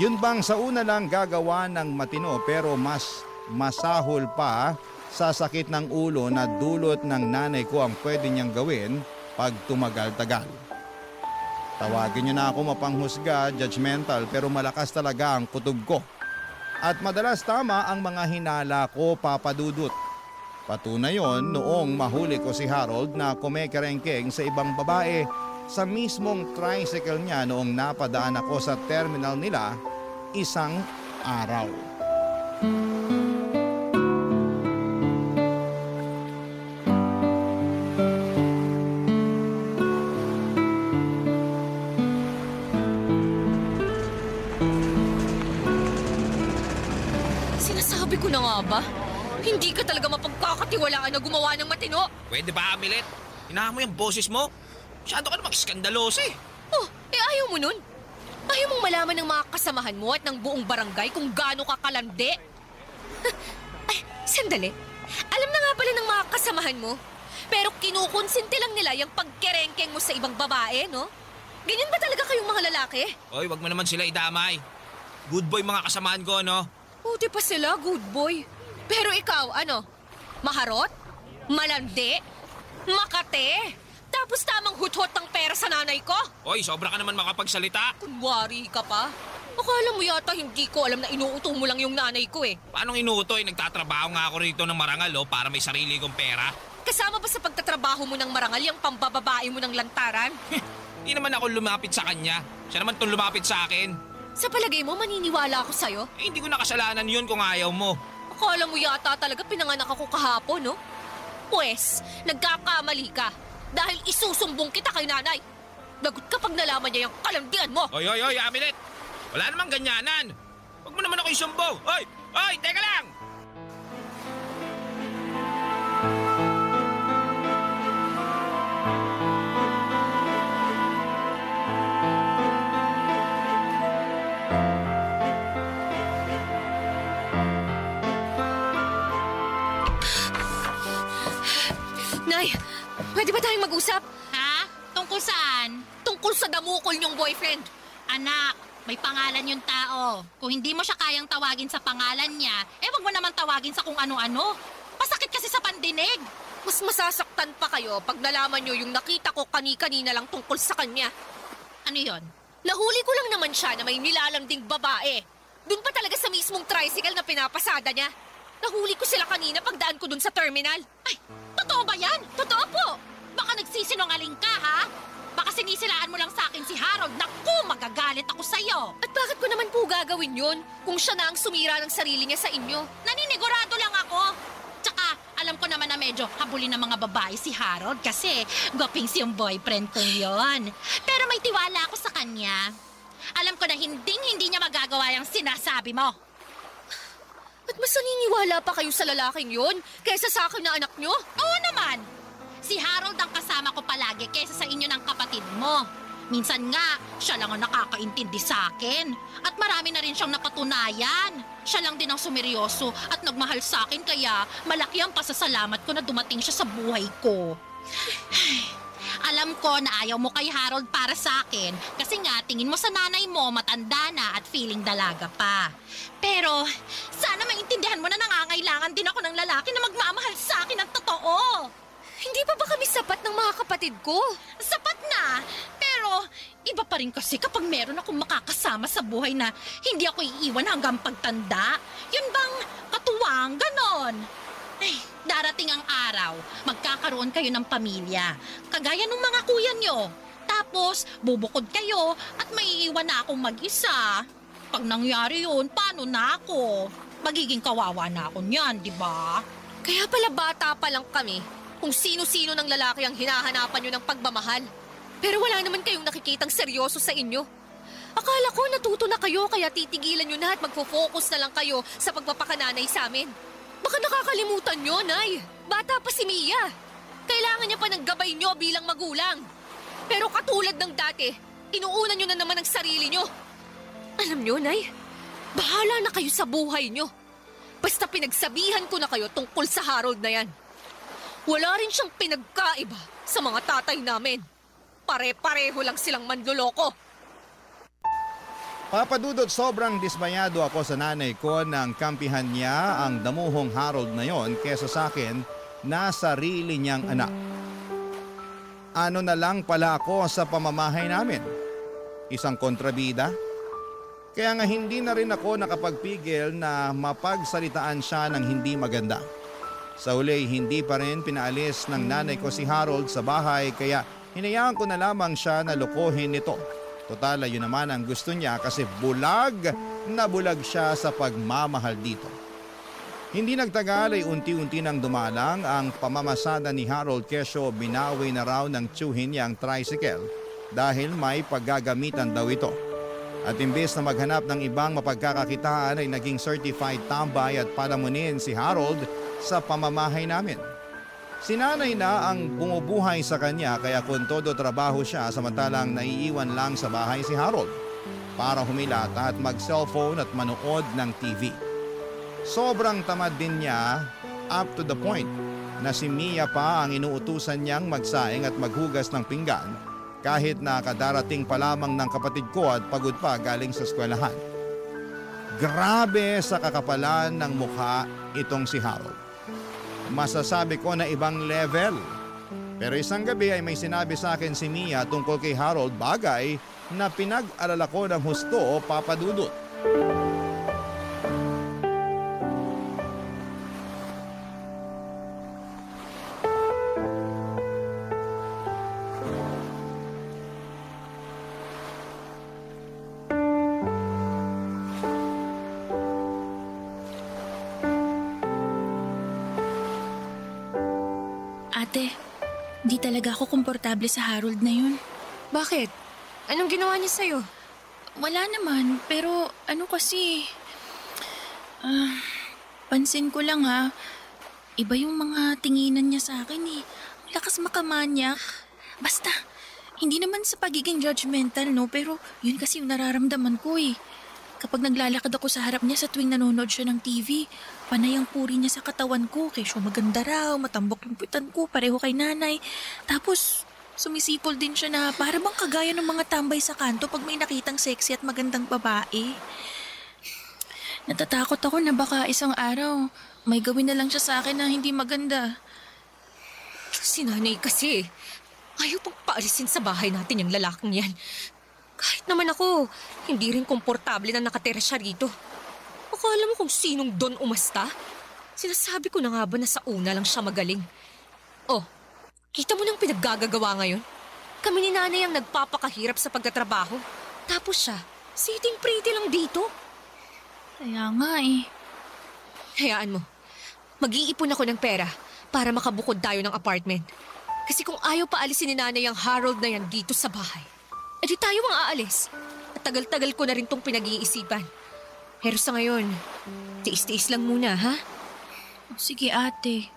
Yun bang sa una lang gagawa ng matino pero mas masahol pa sa sakit ng ulo na dulot ng nanay ko ang pwede niyang gawin pag tumagal-tagal. Tawagin niyo na ako mapanghusga, judgmental pero malakas talaga ang kutob ko. At madalas tama ang mga hinala ko, papadudot. Patunay yon noong mahuli ko si Harold na kumekerengkeng sa ibang babae sa mismong tricycle niya noong napadaan ako sa terminal nila isang araw. Sinasabi ko na nga ba? Hindi ka talaga mapagkakatiwalaan na gumawa ng matino. Pwede ba, Amilet? Hinahan mo yung boses mo? Masyado ka na mag-skandaloso eh. Oh, ayaw mo nun. Ayaw mong malaman ng mga kasamahan mo at ng buong barangay kung gaano ka kalandi. Ay, sandali. Alam na nga pala ng mga kasamahan mo. Pero kinukonsinti lang nila yung pagkerengkeng mo sa ibang babae, no? Ganyan ba talaga kayong mga lalaki? Oy, wag mo naman sila idamay. Good boy mga kasamaan ko, no? Buti pa sila, good boy. Pero ikaw, ano? Maharot? Malandi? Makate? Tapos tamang huthot ng pera sa nanay ko? Oy, sobra ka naman makapagsalita. Kunwari ka pa? Akala mo yata hindi ko alam na inuuto mo lang yung nanay ko eh. Paano inuutoy? Nagtatrabaho nga ako rito ng marangal, oh, para may sarili kong pera. Kasama ba sa pagtatrabaho mo ng marangal yung pambababae mo ng lantaran? Hindi naman ako lumapit sa kanya. Siya naman itong lumapit sa akin. Sa palagay mo, maniniwala ako sa'yo? Eh, hindi ko nakasalanan yun kung ayaw mo. Akala mo yata talaga pinanganak ako kahapon, no? Pwes, nagkakamali ka. Dahil isusumbong kita kay nanay. Lagot kapag nalaman niya yung kalandian mo. Oy, Amilet! Wala namang ganyanan! Huwag mo naman ako isumbong! Oy! Oy! Teka lang! Nay, pwede ba tayong mag-usap? Ha? Tungkol saan? Tungkol sa damukol niyong boyfriend. Anak, may pangalan yung tao. Kung hindi mo siya kayang tawagin sa pangalan niya, wag mo naman tawagin sa kung ano-ano. Masakit kasi sa pandinig. Mas masasaktan pa kayo pag nalaman niyo yung nakita ko kani-kanina lang tungkol sa kanya. Ano yon? Nahuli ko lang naman siya na may nilalanding babae. Doon pa talaga sa mismong tricycle na pinapasada niya. Nahuli ko sila kanina pagdaan ko doon sa terminal. Ay, totoo ba yan? Totoo po! Baka nagsisinungaling ka, ha? Baka sinisilaan mo lang sa akin si Harold. Naku, magagalit ako sa'yo. At bakit ko naman po gagawin yun kung siya na ang sumira ng sarili niya sa inyo? Naninigurado lang ako. Tsaka, alam ko naman na medyo habulin ng mga babae si Harold kasi gwapings yung boyfriend ko yon. Pero may tiwala ako sa kanya. Alam ko na hindi niya magagawa yung sinasabi mo. At mas naniniwala pa kayo sa lalaking yun kaysa sa akin na anak nyo? Oo naman. Si Harold ang kasama ko palagi kaysa sa inyo ng kapatid mo. Minsan nga, siya lang ang nakakaintindi sa akin. At marami na rin siyang napatunayan. Siya lang din ang sumeryoso at nagmahal sa akin kaya malaki ang pasasalamat ko na dumating siya sa buhay ko. Alam ko na ayaw mo kay Harold para sa akin kasi nga tingin mo sa nanay mo matanda na at feeling dalaga pa. Pero sana maintindihan mo na nangangailangan din ako ng lalaki na magmamahal sa akin ng totoo. Hindi pa ba kami sapat ng mga kapatid ko? Sapat na, pero iba pa rin kasi kapag meron akong makakasama sa buhay na hindi ako iiwan hanggang pagtanda. Yun bang katuwang ganon? Ay, darating ang araw, magkakaroon kayo ng pamilya. Kagaya ng mga kuya nyo. Tapos, bubukod kayo at maiiwan na akong mag-isa. Pag nangyari yun, paano na ako? Magiging kawawa na ako niyan, di ba? Kaya pala bata pa lang kami kung sino-sino ng lalaki ang hinahanapan nyo ng pagmamahal. Pero wala naman kayong nakikitang seryoso sa inyo. Akala ko natuto na kayo kaya titigilan nyo na at magfo-focus na lang kayo sa pagpapakananay sa amin. Baka nakakalimutan nyo, Nay. Bata pa si Mia. Kailangan niya pa ng gabay nyo bilang magulang. Pero katulad ng dati, inuuna nyo na naman ang sarili nyo. Alam nyo, Nay, bahala na kayo sa buhay nyo. Basta pinagsabihan ko na kayo tungkol sa Harold na yan. Wala rin siyang pinagkaiba sa mga tatay namin. Pare-pareho lang silang manloloko. Papa Dudut, sobrang dismayado ako sa nanay ko nang kampihan niya ang damuhong Harold na yon kesa sa akin na sarili niyang anak. Ano na lang pala ako sa pamamahay namin? Isang kontrabida? Kaya nga hindi na rin ako nakapagpigil na mapagsalitaan siya ng hindi maganda. Sa uli, hindi pa rin pinaalis ng nanay ko si Harold sa bahay kaya hinayaan ko na lamang siya na lokohin nito. Total, yun naman ang gusto niya kasi bulag na bulag siya sa pagmamahal dito. Hindi nagtagal ay unti-unti nang dumalang ang pamamasada ni Harold kesyo binawi na raw ng tiyuhin niya ang tricycle dahil may paggagamitan daw ito. At imbes na maghanap ng ibang mapagkakakitaan ay naging certified tambay at palamunin si Harold sa pamamahay namin. Si nanay na ang bumubuhay sa kanya kaya kung todo trabaho siya samantalang naiiwan lang sa bahay si Harold para humilata at mag-cellphone at manood ng TV. Sobrang tamad din niya up to the point na si Mia pa ang inuutusan niyang magsaing at maghugas ng pinggan kahit na kadarating pa lamang ng kapatid ko at pagod pa galing sa eskwelahan. Grabe sa kakapalan ng mukha itong si Harold. Masasabi ko na ibang level. Pero isang gabi ay may sinabi sa akin si Mia tungkol kay Harold, bagay na pinag-alala ko ng husto, Papa Dudut. Ate, di talaga ako komportable sa Harold na yun. Bakit? Anong ginawa niya sa'yo? Wala naman, pero ano kasi... pansin ko lang ha, iba yung mga tinginan niya sa akin eh. Ang lakas makamanyak. Basta, hindi naman sa pagiging judgmental no, pero yun kasi yung nararamdaman ko eh. Kapag naglalakad ako sa harap niya sa tuwing nanonood siya ng TV, panay ang puri niya sa katawan ko. Kesyo maganda raw, matambok yung puwitan ko, pareho kay nanay. Tapos, sumisipol din siya na para bang kagaya ng mga tambay sa kanto pag may nakitang sexy at magandang babae. Natatakot ako na baka isang araw, may gawin na lang siya sa akin na hindi maganda. Si nanay kasi, ayaw pang paalisin sa bahay natin yung lalaking yan. Kahit naman ako, hindi rin komportable na nakatira siya rito. Akala mo kung sinong Don umasta? Sinasabi ko na nga ba na sa una lang siya magaling? Oh, kita mo nang pinaggagawa ngayon? Kami ni nanay ang nagpapakahirap sa pagtatrabaho. Tapos siya, sitting pretty lang dito. Kaya nga eh. Hayaan mo, mag-iipon ako ng pera para makabukod tayo ng apartment. Kasi kung ayaw pa alisin ni nanay ang Harold na yan dito sa bahay, edi tayo ang aalis. At tagal-tagal ko na rin tong pinag-iisipan. Pero sa ngayon, tiis-tiis lang muna, ha? Sige ate.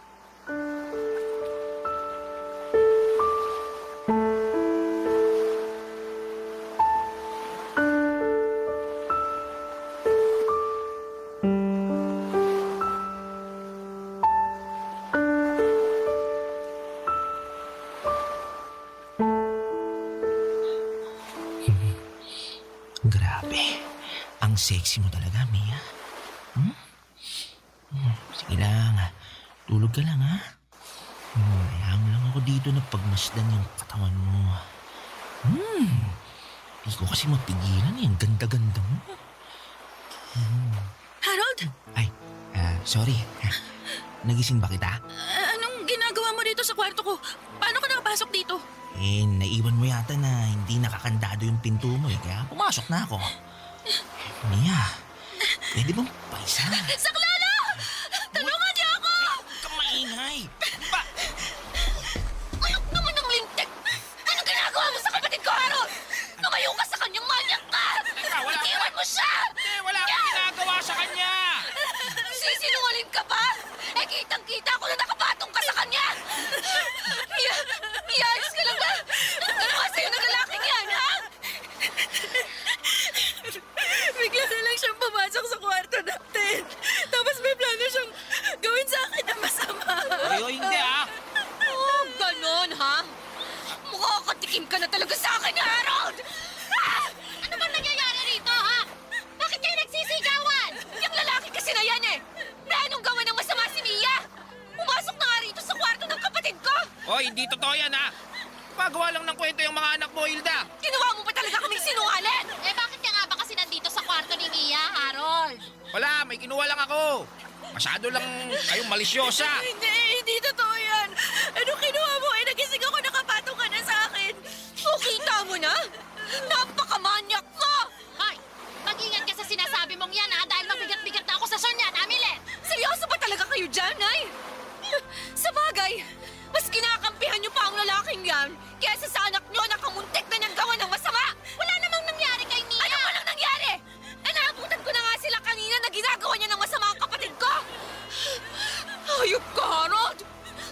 Grabe. Ang sexy mo talaga, Mia. Sige lang. Tulog ka lang, ha? Hayaan lang ako dito na pagmasdan yung katawan mo. Di ko kasi mapigilan eh. Ang ganda-ganda mo. Harold! Ay, sorry. Nagising ba kita? Anong ginagawa mo dito sa kwarto ko? Paano ka nakapasok dito? Naiwan mo yata na hindi nakakandado yung pinto mo eh. Kaya pumasok na ako. Mia, pwede bang paisa? Saklolo! Tulungan niyo ako! Sinungaling ka ba? Eh, kitang-kita ko na nakapatong ka sa kanya! Iyayos ka lang ba? Ano nga sa'yo ng lalaking yan, ha? Bigla na lang siyang pumasok sa kwarto natin. Tapos may plano siyang gawin sa akin na masama. Ay, hindi ah. Oh, ganon, ha? Makakatikim ka na talaga sa akin, Harold! Ah! Ano bang nangyayari rito, ha? Bakit kayo nagsisigawan? Yung lalaki kasi na yan eh! Planong gawa ng masama si Mia! Pumasok na nga rito sa kwarto ng kapatid ko! Hoy, hindi totoo yan ha. Pagawa lang ng kwento yung mga anak mo, Hilda. Ginawa mo ba talaga kaming sinungaling? Eh bakit ka nga ba kasi nandito sa kwarto ni Mia, Harold? Wala, may kinuha lang ako. Masyado lang kayong malisyosa. Hindi totoo yan. Ano kinuha mo? Eh, nagising ako, nakapatong ka na sa akin. O, kita mo na? Napakamanyak ka! Hoy, mag-ingat ka sa sinasabi mong yan, ha? Dahil mabigat-bigat na akusasyon yan, Amilet! Seryoso ba talaga kayo dyan, Nay? Sa bagay, mas kinakampihan niyo pa ang lalaking yan kaysa sa anak niyo na kamuntik na niyang gawa ng masama! Wala namang nangyari kay Mia! Ano walang nangyari? Naabutan ko na nga sila kanina na ginagawa niya ng masama ang kapatid ko! Hayop ka, Harold!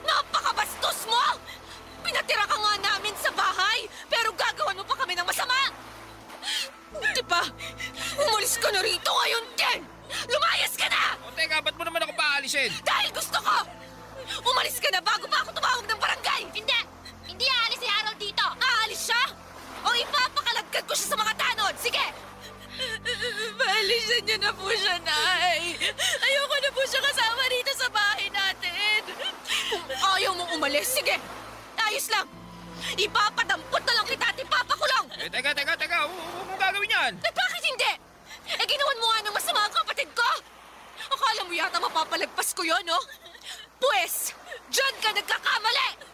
Napakabastos mo! Pinatira ka nga namin sa bahay, pero gagawan mo pa kami ng masama! Di ba? Umalis ka na rito ngayon, Ken! Lumayas ka na! O teka, ba't mo naman ako paalisin? Dahil gusto ko! Umalis ka na bago pa ako tumawag ng barangay! Hindi! Hindi aalis si Harold dito! Aalis siya? O ipapakalagkad ko siya sa mga tanod! Sige! Paalisan niyo na po siya, Nay. Ayoko na po siya kasama dito sa bahay natin. Kung ayaw mong umalis, sige! Ayos lang! Ipapadampot na lang kita at ipapakulong! Eh, teka. Huwag mong gagawin yan. Eh bakit hindi? Eh ginawan mo nga ng masama ang kapatid ko! Akala mo yata mapapalagpas ko yun, no? Pues, dyan ka nagkakamali!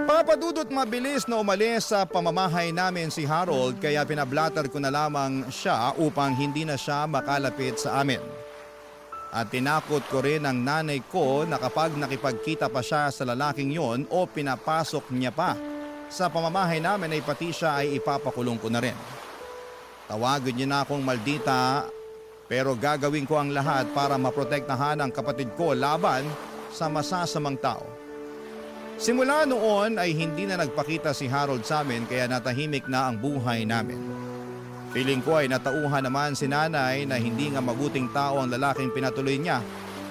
Papadudot mabilis na umalis sa pamamahay namin si Harold kaya pinablatter ko na lamang siya upang hindi na siya makalapit sa amin. At tinakot ko rin ang nanay ko na kapag nakipagkita pa siya sa lalaking yon o pinapasok niya pa sa pamamahay namin ay pati siya ay ipapakulong ko na rin. Tawagin niyo na akong maldita pero gagawin ko ang lahat para maprotektahan ang kapatid ko laban sa masasamang tao. Simula noon ay hindi na nagpakita si Harold sa amin kaya natahimik na ang buhay namin. Feeling ko ay natauhan naman si nanay na hindi nga mabuting tao ang lalaking pinatuloy niya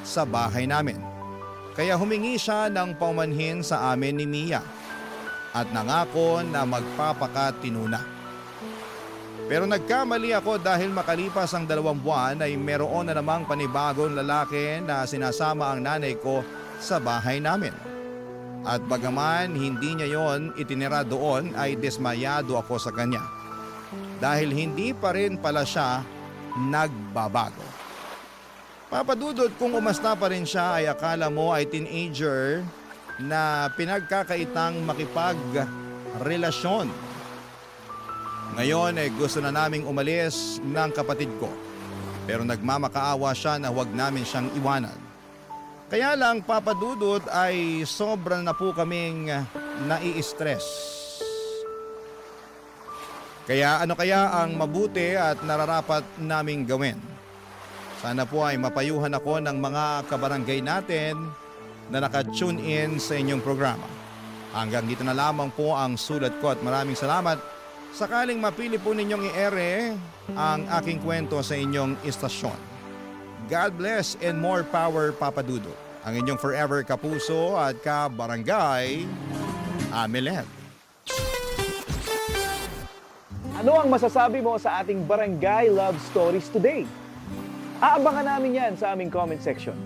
sa bahay namin. Kaya humingi siya ng paumanhin sa amin ni Mia at nangako na magpapakatino na. Pero nagkamali ako dahil makalipas ang 2 buwan ay meron na namang panibagong lalaki na sinasama ang nanay ko sa bahay namin. At bagaman hindi niya yon itinira doon ay dismayado ako sa kanya. Dahil hindi pa rin pala siya nagbabago. Papadudot kung umasta pa rin siya ay akala mo ay teenager na pinagkakaitang makipagrelasyon. Ngayon ay gusto na naming umalis ng kapatid ko. Pero nagmamakaawa siya na huwag namin siyang iwanan. Kaya lang papadudot ay sobra na po kaming nai-stress. Kaya ano kaya ang mabuti at nararapat naming gawin? Sana po ay mapayuhan ako ng mga kabarangay natin na naka-tune in sa inyong programa. Hanggang dito na lamang po ang sulat ko at maraming salamat. Sakaling mapili po ninyong i-ere ang aking kwento sa inyong istasyon. God bless and more power, Papa Dudo. Ang inyong forever kapuso at kabarangay, Amilet. Ano ang masasabi mo sa ating Barangay Love Stories today? Aabangan namin yan sa aming comment section.